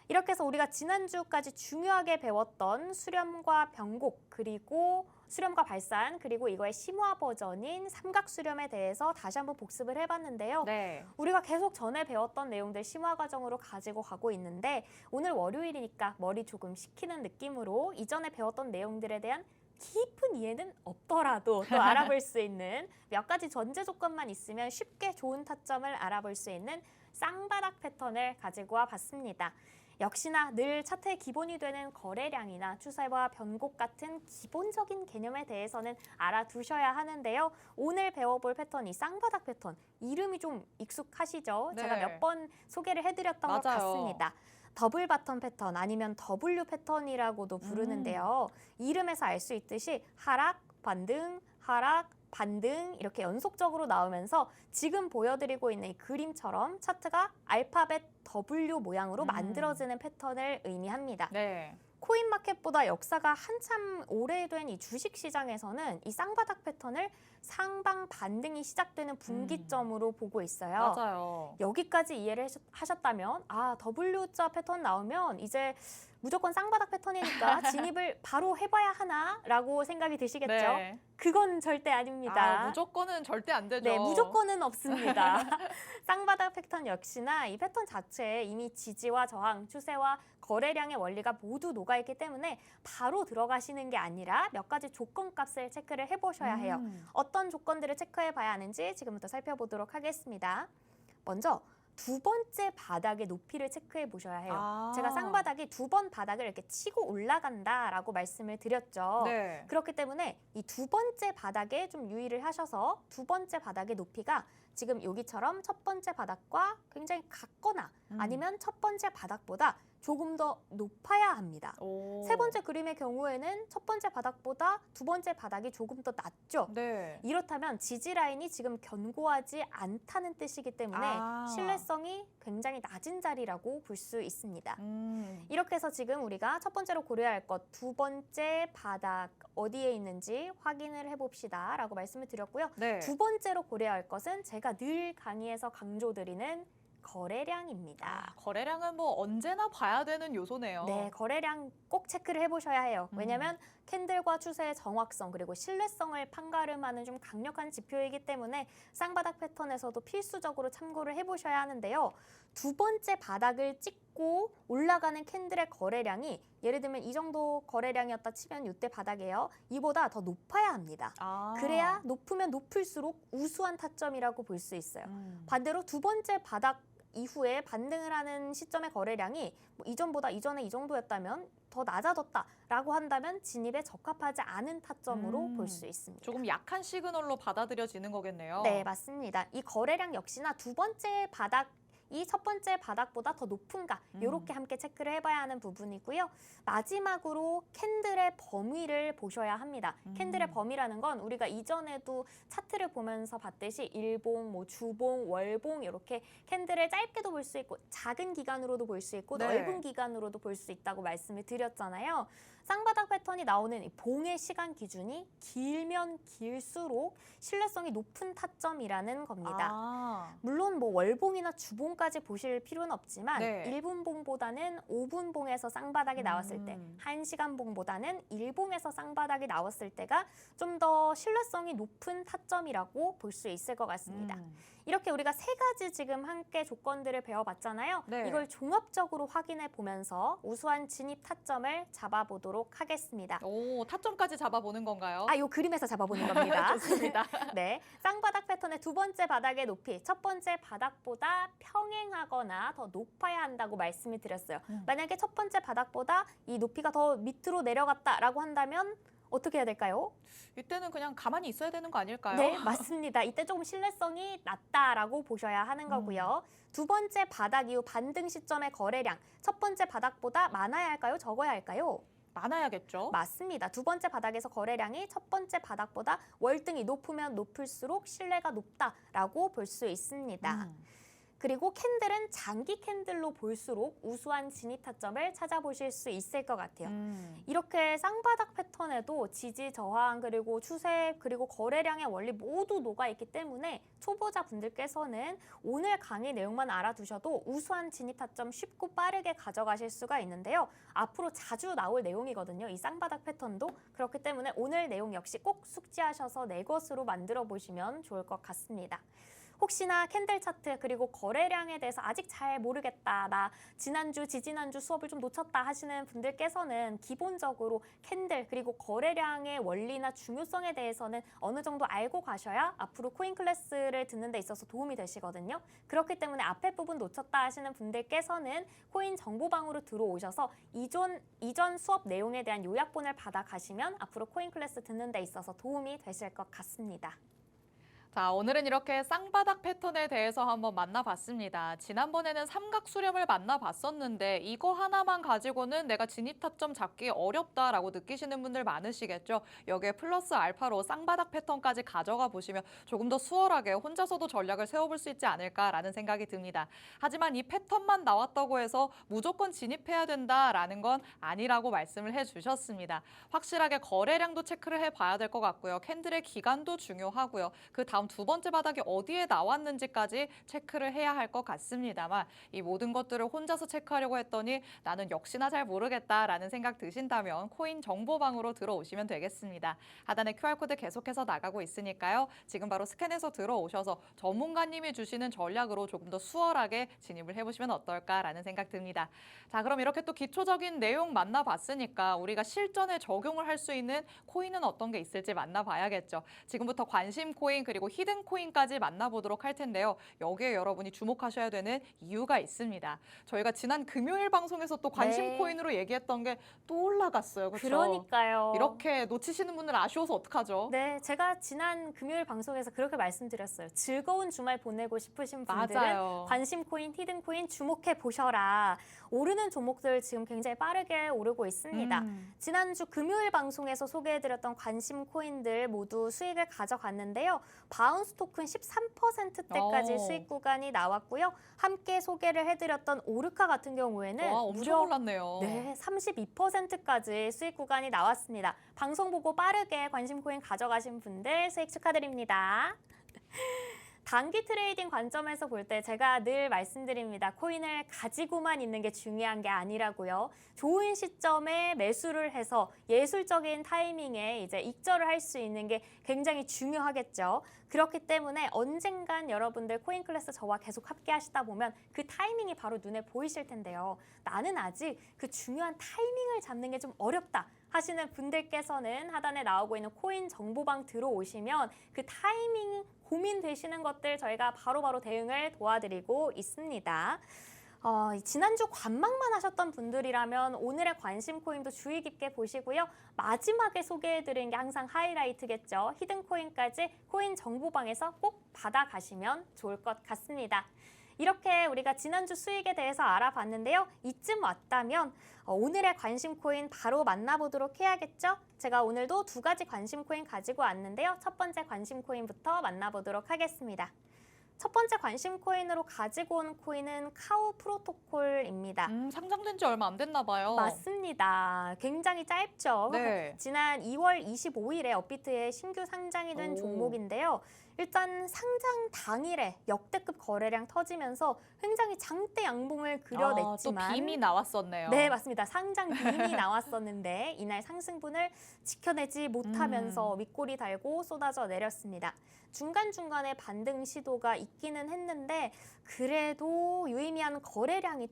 이렇게 해서 우리가 지난주까지 중요하게 배웠던 수렴과 변곡, 그리고 수렴과 발산, 그리고 이거의 심화 버전인 삼각수렴에 대해서 다시 한번 복습을 해봤는데요. 네. 우리가 계속 전에 배웠던 내용들 심화 과정으로 가지고 가고 있는데, 오늘 월요일이니까 머리 조금 식히는 느낌으로 이전에 배웠던 내용들에 대한 깊은 이해는 없더라도 또 알아볼 수 있는 몇 가지 전제 조건만 있으면 쉽게 좋은 타점을 알아볼 수 있는 쌍바닥 패턴을 가지고 와봤습니다. 역시나 늘 차트의 기본이 되는 거래량이나 추세와 변곡 같은 기본적인 개념에 대해서는 알아두셔야 하는데요. 오늘 배워볼 패턴이 쌍바닥 패턴, 이름이 좀 익숙하시죠? 네. 제가 몇 번 소개를 해드렸던 것 맞아요. 같습니다. 더블 바텀 패턴 아니면 W 패턴이라고도 부르는데요. 이름에서 알 수 있듯이 하락, 반등, 하락, 반등 이렇게 연속적으로 나오면서 지금 보여드리고 있는 이 그림처럼 차트가 알파벳 W 모양으로 만들어지는 패턴을 의미합니다. 네. 코인마켓보다 역사가 한참 오래된 이 주식시장에서는 이 쌍바닥 패턴을 상방 반등이 시작되는 분기점으로 보고 있어요. 맞아요. 여기까지 이해를 하셨다면 W자 패턴 나오면 이제 무조건 쌍바닥 패턴이니까 진입을 바로 해봐야 하나라고 생각이 드시겠죠? 네. 그건 절대 아닙니다. 무조건은 절대 안 되죠. 네, 무조건은 없습니다. 쌍바닥 패턴 역시나 이 패턴 자체에 이미 지지와 저항, 추세와 거래량의 원리가 모두 녹아있기 때문에 바로 들어가시는 게 아니라 몇 가지 조건값을 체크를 해보셔야 해요. 어떤 조건들을 체크해봐야 하는지 지금부터 살펴보도록 하겠습니다. 먼저 두 번째 바닥의 높이를 체크해 보셔야 해요. 제가 쌍바닥이 두 번 바닥을 이렇게 치고 올라간다라고 말씀을 드렸죠. 네. 그렇기 때문에 이 두 번째 바닥에 좀 유의를 하셔서 두 번째 바닥의 높이가 지금 여기처럼 첫 번째 바닥과 굉장히 같거나 아니면 첫 번째 바닥보다 조금 더 높아야 합니다. 오. 세 번째 그림의 경우에는 첫 번째 바닥보다 두 번째 바닥이 조금 더 낮죠. 네. 이렇다면 지지 라인이 지금 견고하지 않다는 뜻이기 때문에 신뢰성이 굉장히 낮은 자리라고 볼 수 있습니다. 이렇게 해서 지금 우리가 첫 번째로 고려할 것, 두 번째 바닥 어디에 있는지 확인을 해봅시다 라고 말씀을 드렸고요. 네. 두 번째로 고려할 것은 제가 늘 강의에서 강조드리는 거래량입니다. 거래량은 뭐 언제나 봐야 되는 요소네요. 네, 거래량 꼭 체크를 해보셔야 해요. 왜냐하면 캔들과 추세의 정확성 그리고 신뢰성을 판가름하는 좀 강력한 지표이기 때문에 쌍바닥 패턴에서도 필수적으로 참고를 해보셔야 하는데요. 두 번째 바닥을 찍고 올라가는 캔들의 거래량이 예를 들면 이 정도 거래량이었다 치면 이때 바닥이에요. 이보다 더 높아야 합니다. 그래야 높으면 높을수록 우수한 타점이라고 볼 수 있어요. 반대로 두 번째 바닥 이후에 반등을 하는 시점의 거래량이 뭐 이전보다 이전에 이 정도였다면 더 낮아졌다라고 한다면 진입에 적합하지 않은 타점으로 볼 수 있습니다. 조금 약한 시그널로 받아들여지는 거겠네요. 네, 맞습니다. 이 거래량 역시나 두 번째 바닥 이 첫 번째 바닥보다 더 높은가 이렇게 함께 체크를 해봐야 하는 부분이고요. 마지막으로 캔들의 범위를 보셔야 합니다. 캔들의 범위라는 건 우리가 이전에도 차트를 보면서 봤듯이 일봉, 뭐 주봉, 월봉 이렇게 캔들을 짧게도 볼 수 있고 작은 기간으로도 볼 수 있고 네. 넓은 기간으로도 볼 수 있다고 말씀을 드렸잖아요. 쌍바닥 패턴이 나오는 이 봉의 시간 기준이 길면 길수록 신뢰성이 높은 타점이라는 겁니다. 물론 뭐 월봉이나 주봉까지 보실 필요는 없지만 네. 1분 봉보다는 5분 봉에서 쌍바닥이 나왔을 때 1시간 봉보다는 1봉에서 쌍바닥이 나왔을 때가 좀 더 신뢰성이 높은 타점이라고 볼 수 있을 것 같습니다. 이렇게 우리가 세 가지 지금 함께 조건들을 배워봤잖아요. 네. 이걸 종합적으로 확인해 보면서 우수한 진입 타점을 잡아보도록 하겠습니다. 오, 타점까지 잡아보는 건가요? 요 그림에서 잡아보는 겁니다. 좋습니다. 네, 쌍바닥 패턴의 두 번째 바닥의 높이, 첫 번째 바닥보다 평행하거나 더 높아야 한다고 말씀을 드렸어요. 만약에 첫 번째 바닥보다 이 높이가 더 밑으로 내려갔다라고 한다면 어떻게 해야 될까요? 이때는 그냥 가만히 있어야 되는 거 아닐까요? 네, 맞습니다. 이때 조금 신뢰성이 낮다라고 보셔야 하는 거고요. 두 번째 바닥 이후 반등 시점의 거래량, 첫 번째 바닥보다 많아야 할까요? 적어야 할까요? 많아야겠죠. 맞습니다. 두 번째 바닥에서 거래량이 첫 번째 바닥보다 월등히 높으면 높을수록 신뢰가 높다라고 볼 수 있습니다. 그리고 캔들은 장기 캔들로 볼수록 우수한 진입 타점을 찾아보실 수 있을 것 같아요. 이렇게 쌍바닥 패턴에도 지지, 저항, 그리고 추세, 그리고 거래량의 원리 모두 녹아있기 때문에 초보자분들께서는 오늘 강의 내용만 알아두셔도 우수한 진입 타점 쉽고 빠르게 가져가실 수가 있는데요. 앞으로 자주 나올 내용이거든요. 이 쌍바닥 패턴도. 그렇기 때문에 오늘 내용 역시 꼭 숙지하셔서 내 것으로 만들어 보시면 좋을 것 같습니다. 혹시나 캔들 차트 그리고 거래량에 대해서 아직 잘 모르겠다, 나 지난주, 지지난주 수업을 좀 놓쳤다 하시는 분들께서는 기본적으로 캔들 그리고 거래량의 원리나 중요성에 대해서는 어느 정도 알고 가셔야 앞으로 코인 클래스를 듣는 데 있어서 도움이 되시거든요. 그렇기 때문에 앞에 부분 놓쳤다 하시는 분들께서는 코인 정보방으로 들어오셔서 이전 수업 내용에 대한 요약본을 받아 가시면 앞으로 코인 클래스 듣는 데 있어서 도움이 되실 것 같습니다. 자, 오늘은 이렇게 쌍바닥 패턴에 대해서 한번 만나봤습니다. 지난번에는 삼각 수렴을 만나봤었는데 이거 하나만 가지고는 내가 진입 타점 잡기 어렵다라고 느끼시는 분들 많으시겠죠. 여기에 플러스 알파로 쌍바닥 패턴까지 가져가 보시면 조금 더 수월하게 혼자서도 전략을 세워볼 수 있지 않을까라는 생각이 듭니다. 하지만 이 패턴만 나왔다고 해서 무조건 진입해야 된다라는 건 아니라고 말씀을 해주셨습니다. 확실하게 거래량도 체크를 해봐야 될 것 같고요. 캔들의 기간도 중요하고요. 그 다음 두 번째 바닥이 어디에 나왔는지까지 체크를 해야 할 것 같습니다만 이 모든 것들을 혼자서 체크하려고 했더니 나는 역시나 잘 모르겠다라는 생각 드신다면 코인 정보방으로 들어오시면 되겠습니다. 하단에 QR코드 계속해서 나가고 있으니까요. 지금 바로 스캔해서 들어오셔서 전문가님이 주시는 전략으로 조금 더 수월하게 진입을 해보시면 어떨까라는 생각 듭니다. 자, 그럼 이렇게 또 기초적인 내용 만나봤으니까 우리가 실전에 적용을 할 수 있는 코인은 어떤 게 있을지 만나봐야겠죠. 지금부터 관심 코인 그리고 그리고 히든 코인까지 만나보도록 할 텐데요. 여기에 여러분이 주목하셔야 되는 이유가 있습니다. 저희가 지난 금요일 방송에서 또 관심 네. 코인으로 얘기했던 게 또 올라갔어요. 그렇죠? 그러니까요. 이렇게 놓치시는 분들 아쉬워서 어떡하죠? 네, 제가 지난 금요일 방송에서 그렇게 말씀드렸어요. 즐거운 주말 보내고 싶으신 분들은 맞아요. 관심 코인, 히든 코인 주목해 보셔라. 오르는 종목들 지금 굉장히 빠르게 오르고 있습니다. 지난주 금요일 방송에서 소개해드렸던 관심 코인들 모두 수익을 가져갔는데요. 바운스 토큰 13%대까지 오. 수익 구간이 나왔고요. 함께 소개를 해드렸던 오르카 같은 경우에는 와, 엄청 무려 올랐네요. 네, 32%까지 수익 구간이 나왔습니다. 방송 보고 빠르게 관심 코인 가져가신 분들 수익 축하드립니다. 단기 트레이딩 관점에서 볼 때 제가 늘 말씀드립니다. 코인을 가지고만 있는 게 중요한 게 아니라고요. 좋은 시점에 매수를 해서 예술적인 타이밍에 이제 익절을 할 수 있는 게 굉장히 중요하겠죠. 그렇기 때문에 언젠간 여러분들 코인 클래스 저와 계속 함께 하시다 보면 그 타이밍이 바로 눈에 보이실 텐데요. 나는 아직 그 중요한 타이밍을 잡는 게 좀 어렵다 하시는 분들께서는 하단에 나오고 있는 코인 정보방 들어오시면 그 타이밍 고민되시는 것들 저희가 바로바로 대응을 도와드리고 있습니다. 지난주 관망만 하셨던 분들이라면 오늘의 관심 코인도 주의 깊게 보시고요. 마지막에 소개해드린 게 항상 하이라이트겠죠. 히든 코인까지 코인 정보방에서 꼭 받아가시면 좋을 것 같습니다. 이렇게 우리가 지난주 수익에 대해서 알아봤는데요. 이쯤 왔다면 오늘의 관심 코인 바로 만나보도록 해야겠죠? 제가 오늘도 두 가지 관심 코인 가지고 왔는데요. 첫 번째 관심 코인부터 만나보도록 하겠습니다. 첫 번째 관심 코인으로 가지고 온 코인은 카우 프로토콜입니다. 상장된 지 얼마 안 됐나 봐요. 맞습니다. 굉장히 짧죠. 네. 지난 2월 25일에 업비트에 신규 상장이 된 오. 종목인데요. 일단 상장 당일에 역대급 거래량 터지면서 굉장히 장대 양봉을 그려냈지만 또 빔이 나왔었네요. 네, 맞습니다. 상장 빔이 나왔었는데 이날 상승분을 지켜내지 못하면서 윗골이 달고 쏟아져 내렸습니다. 중간중간에 반등 시도가 있기는 했는데 그래도 유의미한 거래량이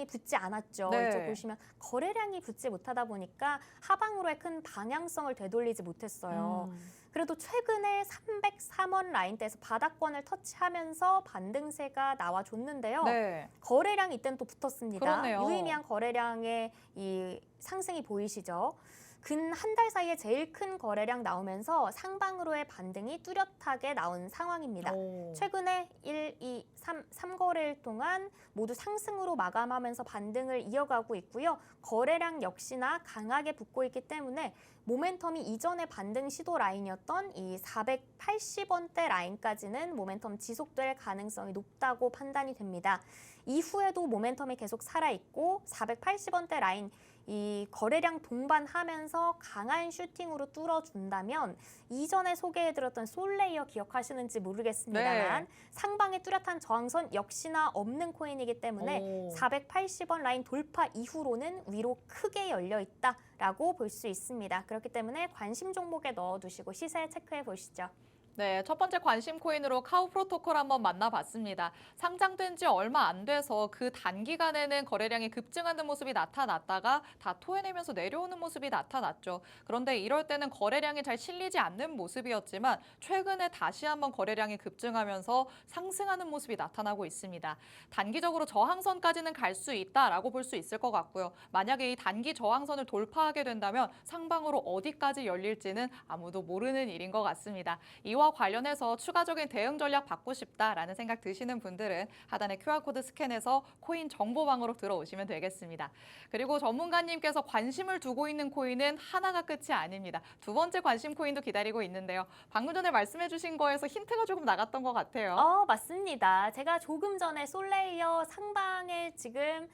붙지 않았죠. 네. 이쪽 보시면 거래량이 붙지 못하다 보니까 하방으로의 큰 방향성을 되돌리지 못했어요. 그래도 최근에 303원 라인대에서 바닥권을 터치하면서 반등세가 나와줬는데요. 네. 거래량이 이때는 또 붙었습니다. 그러네요. 유의미한 거래량의 이 상승이 보이시죠? 근 한 달 사이에 제일 큰 거래량 나오면서 상방으로의 반등이 뚜렷하게 나온 상황입니다. 오. 최근에 1, 2, 3거래일 동안 모두 상승으로 마감하면서 반등을 이어가고 있고요. 거래량 역시나 강하게 붙고 있기 때문에 모멘텀이 이전의 반등 시도 라인이었던 이 480원대 라인까지는 모멘텀 지속될 가능성이 높다고 판단이 됩니다. 이후에도 모멘텀이 계속 살아있고 480원대 라인 이 거래량 동반하면서 강한 슈팅으로 뚫어준다면 이전에 소개해드렸던 솔레이어 기억하시는지 모르겠습니다만 네. 상방의 뚜렷한 저항선 역시나 없는 코인이기 때문에 오. 480원 라인 돌파 이후로는 위로 크게 열려 있다라고 볼 수 있습니다. 그렇기 때문에 관심 종목에 넣어두시고 시세 체크해 보시죠. 네, 첫 번째 관심 코인으로 카우 프로토콜 한번 만나봤습니다. 상장된 지 얼마 안 돼서 그 단기간에는 거래량이 급증하는 모습이 나타났다가 다 토해내면서 내려오는 모습이 나타났죠. 그런데 이럴 때는 거래량이 잘 실리지 않는 모습이었지만 최근에 다시 한번 거래량이 급증하면서 상승하는 모습이 나타나고 있습니다. 단기적으로 저항선까지는 갈 수 있다라고 볼 수 있을 것 같고요. 만약에 이 단기 저항선을 돌파하게 된다면 상방으로 어디까지 열릴지는 아무도 모르는 일인 것 같습니다. 이와 관련해서 추가적인 대응 전략 받고 싶다라는 생각 드시는 분들은 하단에 QR코드 스캔해서 코인 정보방으로 들어오시면 되겠습니다. 그리고 전문가님께서 관심을 두고 있는 코인은 하나가 끝이 아닙니다. 두 번째 관심 코인도 기다리고 있는데요. 방금 전에 말씀해 주신 거에서 힌트가 조금 나갔던 것 같아요. 맞습니다. 제가 조금 전에 솔레이어 상방에 지금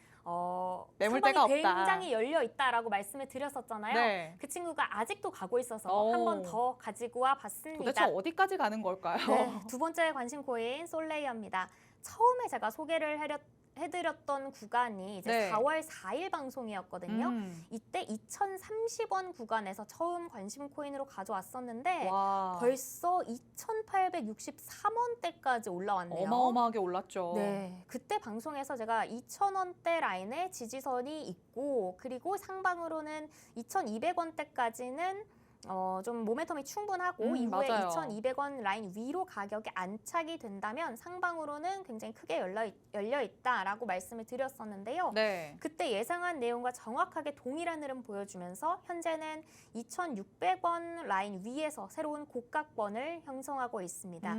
매물대가 상방이 없다. 굉장히 열려 있다라고 말씀을 드렸었잖아요. 네. 그 친구가 아직도 가고 있어서 오. 한 번 더 가지고 와 봤습니다. 도대체 어디까지 가는 걸까요? 네, 두 번째 관심 코인 솔레이어입니다. 처음에 제가 소개를 해드렸던 구간이 이제 네. 4월 4일 방송이었거든요. 음. 이때 2,030원 구간에서 처음 관심 코인으로 가져왔었는데 와, 벌써 2,863원대까지 올라왔네요. 어마어마하게 올랐죠. 네, 그때 방송에서 제가 2,000원대 라인에 지지선이 있고 그리고 상방으로는 2,200원대까지는 좀 모멘텀이 충분하고 이후에 맞아요. 2,200원 라인 위로 가격이 안착이 된다면 상방으로는 굉장히 크게 열려 있다라고 말씀을 드렸었는데요. 네. 그때 예상한 내용과 정확하게 동일한 흐름 보여주면서 현재는 2,600원 라인 위에서 새로운 고가권을 형성하고 있습니다.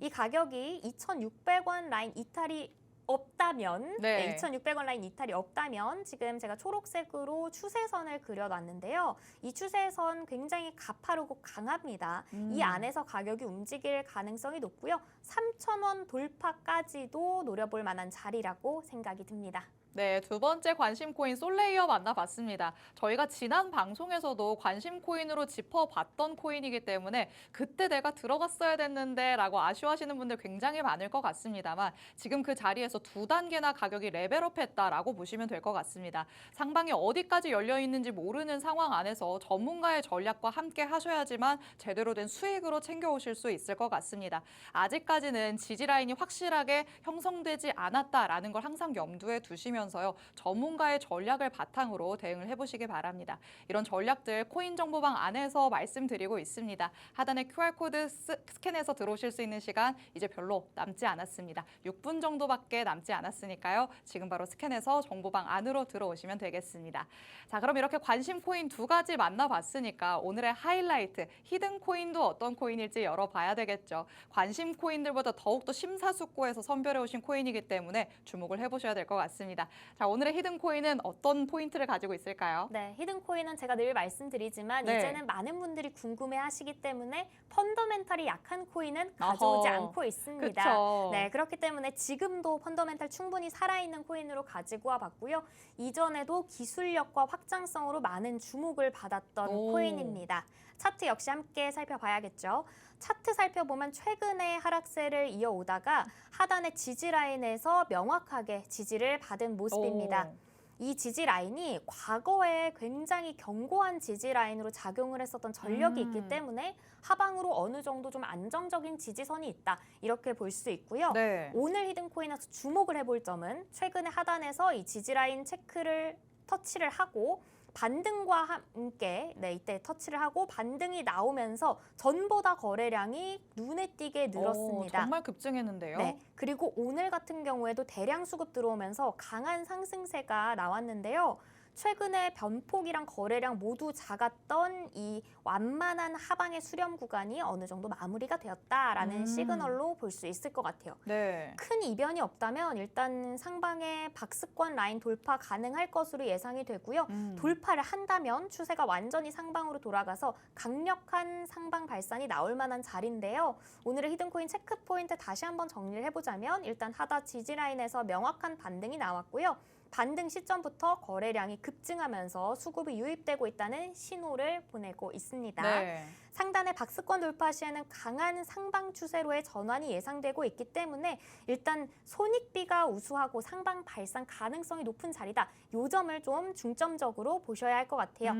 이 가격이 2,600원 라인 이탈이 없다면, 네. 2,600원 라인 이탈이 없다면 지금 제가 초록색으로 추세선을 그려놨는데요. 이 추세선 굉장히 가파르고 강합니다. 이 안에서 가격이 움직일 가능성이 높고요. 3,000원 돌파까지도 노려볼 만한 자리라고 생각이 듭니다. 네, 두 번째 관심 코인 솔레이어 만나봤습니다. 저희가 지난 방송에서도 관심 코인으로 짚어봤던 코인이기 때문에 그때 내가 들어갔어야 됐는데 라고 아쉬워하시는 분들 굉장히 많을 것 같습니다만 지금 그 자리에서 두 단계나 가격이 레벨업했다라고 보시면 될 것 같습니다. 상방이 어디까지 열려 있는지 모르는 상황 안에서 전문가의 전략과 함께 하셔야지만 제대로 된 수익으로 챙겨오실 수 있을 것 같습니다. 아직까지는 지지라인이 확실하게 형성되지 않았다라는 걸 항상 염두에 두시면서요. 전문가의 전략을 바탕으로 대응을 해보시기 바랍니다. 이런 전략들 코인 정보방 안에서 말씀드리고 있습니다. 하단에 QR코드 스캔해서 들어오실 수 있는 시간 이제 별로 남지 않았습니다. 6분 정도밖에 남지 않았으니까요. 지금 바로 스캔해서 정보방 안으로 들어오시면 되겠습니다. 자, 그럼 이렇게 관심 코인 두 가지 만나봤으니까 오늘의 하이라이트 히든 코인도 어떤 코인일지 열어봐야 되겠죠. 관심 코인들보다 더욱더 심사숙고해서 선별해 오신 코인이기 때문에 주목을 해보셔야 될 것 같습니다. 자, 오늘의 히든 코인은 어떤 포인트를 가지고 있을까요? 네, 히든 코인은 제가 늘 말씀드리지만 네. 이제는 많은 분들이 궁금해하시기 때문에 펀더멘탈이 약한 코인은 가져오지 어허, 않고 있습니다. 그쵸. 네, 그렇기 때문에 지금도 펀더멘탈 충분히 살아있는 코인으로 가지고 와봤고요. 이전에도 기술력과 확장성으로 많은 주목을 받았던 오. 코인입니다. 차트 역시 함께 살펴봐야겠죠. 차트 살펴보면 최근에 하락세를 이어오다가 하단의 지지 라인에서 명확하게 지지를 받은 모습입니다. 오. 이 지지 라인이 과거에 굉장히 견고한 지지 라인으로 작용을 했었던 전력이 있기 때문에 하방으로 어느 정도 좀 안정적인 지지선이 있다. 이렇게 볼 수 있고요. 네. 오늘 히든코인에서 주목을 해볼 점은 최근에 하단에서 이 지지 라인 체크를 터치를 하고 반등과 함께 이때 터치를 하고 반등이 나오면서 전보다 거래량이 눈에 띄게 늘었습니다. 정말 급증했는데요. 네, 그리고 오늘 같은 경우에도 대량 수급 들어오면서 강한 상승세가 나왔는데요. 최근에 변폭이랑 거래량 모두 작았던 이 완만한 하방의 수렴 구간이 어느 정도 마무리가 되었다라는 시그널로 볼 수 있을 것 같아요. 네. 큰 이변이 없다면 일단 상방의 박스권 라인 돌파 가능할 것으로 예상이 되고요. 돌파를 한다면 추세가 완전히 상방으로 돌아가서 강력한 상방 발산이 나올 만한 자리인데요. 오늘의 히든코인 체크 포인트 다시 한번 정리를 해보자면 일단 하단 지지 라인에서 명확한 반등이 나왔고요. 반등 시점부터 거래량이 급증하면서 수급이 유입되고 있다는 신호를 보내고 있습니다. 네. 상단의 박스권 돌파 시에는 강한 상방 추세로의 전환이 예상되고 있기 때문에 일단 손익비가 우수하고 상방 발산 가능성이 높은 자리다. 이 점을 좀 중점적으로 보셔야 할 것 같아요.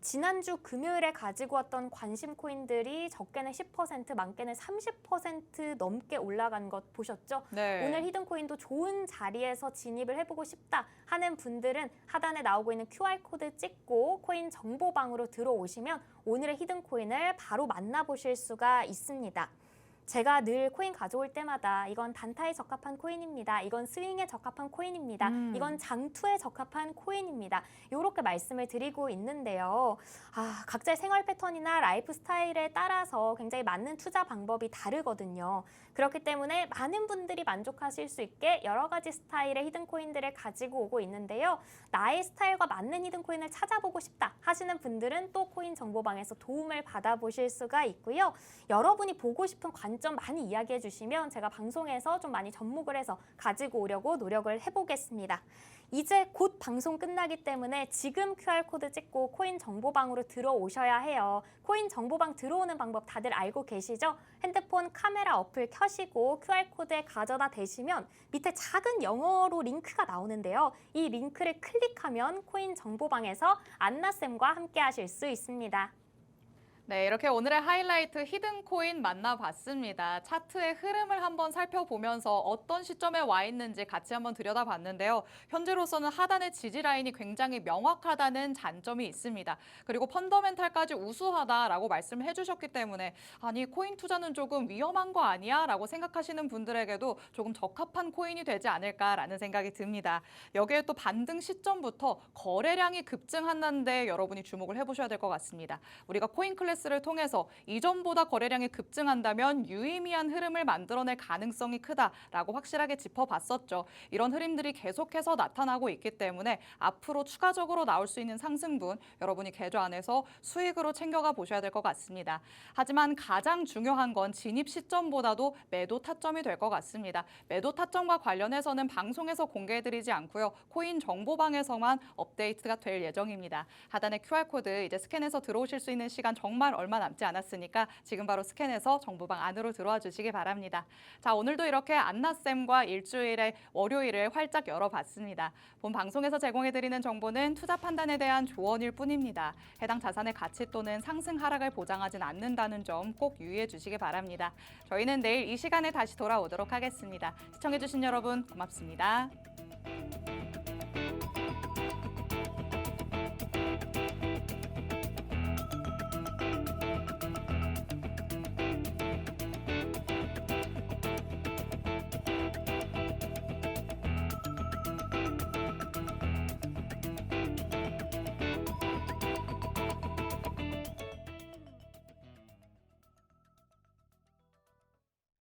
지난주 금요일에 가지고 왔던 관심 코인들이 적게는 10%, 많게는 30% 넘게 올라간 것 보셨죠? 네. 오늘 히든코인도 좋은 자리에서 진입을 해보고 싶다 하는 분들은 하단에 나오고 있는 QR코드 찍고 코인 정보방으로 들어오시면 오늘의 히든코인을 바로 만나보실 수가 있습니다. 제가 늘 코인 가져올 때마다 이건 단타에 적합한 코인입니다. 이건 스윙에 적합한 코인입니다. 이건 장투에 적합한 코인입니다. 이렇게 말씀을 드리고 있는데요. 각자의 생활 패턴이나 라이프 스타일에 따라서 굉장히 맞는 투자 방법이 다르거든요. 그렇기 때문에 많은 분들이 만족하실 수 있게 여러 가지 스타일의 히든코인들을 가지고 오고 있는데요. 나의 스타일과 맞는 히든코인을 찾아보고 싶다 하시는 분들은 또 코인 정보방에서 도움을 받아보실 수가 있고요. 여러분이 보고 싶은 관점 많이 이야기해 주시면 제가 방송에서 좀 많이 접목을 해서 가지고 오려고 노력을 해보겠습니다. 이제 곧 방송 끝나기 때문에 지금 QR코드 찍고 코인 정보방으로 들어오셔야 해요. 코인 정보방 들어오는 방법 다들 알고 계시죠? 핸드폰 카메라 어플 켜시고 QR코드에 가져다 대시면 밑에 작은 영어로 링크가 나오는데요. 이 링크를 클릭하면 코인 정보방에서 안나쌤과 함께 하실 수 있습니다. 네, 이렇게 오늘의 하이라이트 히든코인 만나봤습니다. 차트의 흐름을 한번 살펴보면서 어떤 시점에 와 있는지 같이 한번 들여다봤는데요. 현재로서는 하단의 지지 라인이 굉장히 명확하다는 장점이 있습니다. 그리고 펀더멘탈까지 우수하다라고 말씀을 해주셨기 때문에 아니 코인 투자는 조금 위험한 거 아니야? 라고 생각하시는 분들에게도 조금 적합한 코인이 되지 않을까라는 생각이 듭니다. 여기에 또 반등 시점부터 거래량이 급증한다는데 여러분이 주목을 해보셔야 될 것 같습니다. 우리가 코인 클래스를 통해서 이전보다 거래량이 급증한다면 유의미한 흐름을 만들어낼 가능성이 크다라고 확실하게 짚어봤었죠. 이런 흐름들이 계속해서 나타나고 있기 때문에 앞으로 추가적으로 나올 수 있는 상승분 여러분이 계좌 안에서 수익으로 챙겨가 보셔야 될 것 같습니다. 하지만 가장 중요한 건 진입 시점보다도 매도 타점이 될 것 같습니다. 매도 타점과 관련해서는 방송에서 공개해드리지 않고요. 코인 정보방에서만 업데이트가 될 예정입니다. 하단의 QR코드 이제 스캔해서 들어오실 수 있는 시간 정말 얼마 남지 않았으니까 지금 바로 스캔해서 정보방 안으로 들어와 주시기 바랍니다. 자, 오늘도 이렇게 안나쌤과 일주일의 월요일을 활짝 열어봤습니다. 본 방송에서 제공해드리는 정보는 투자 판단에 대한 조언일 뿐입니다. 해당 자산의 가치 또는 상승 하락을 보장하진 않는다는 점 꼭 유의해 주시기 바랍니다. 저희는 내일 이 시간에 다시 돌아오도록 하겠습니다. 시청해주신 여러분 고맙습니다.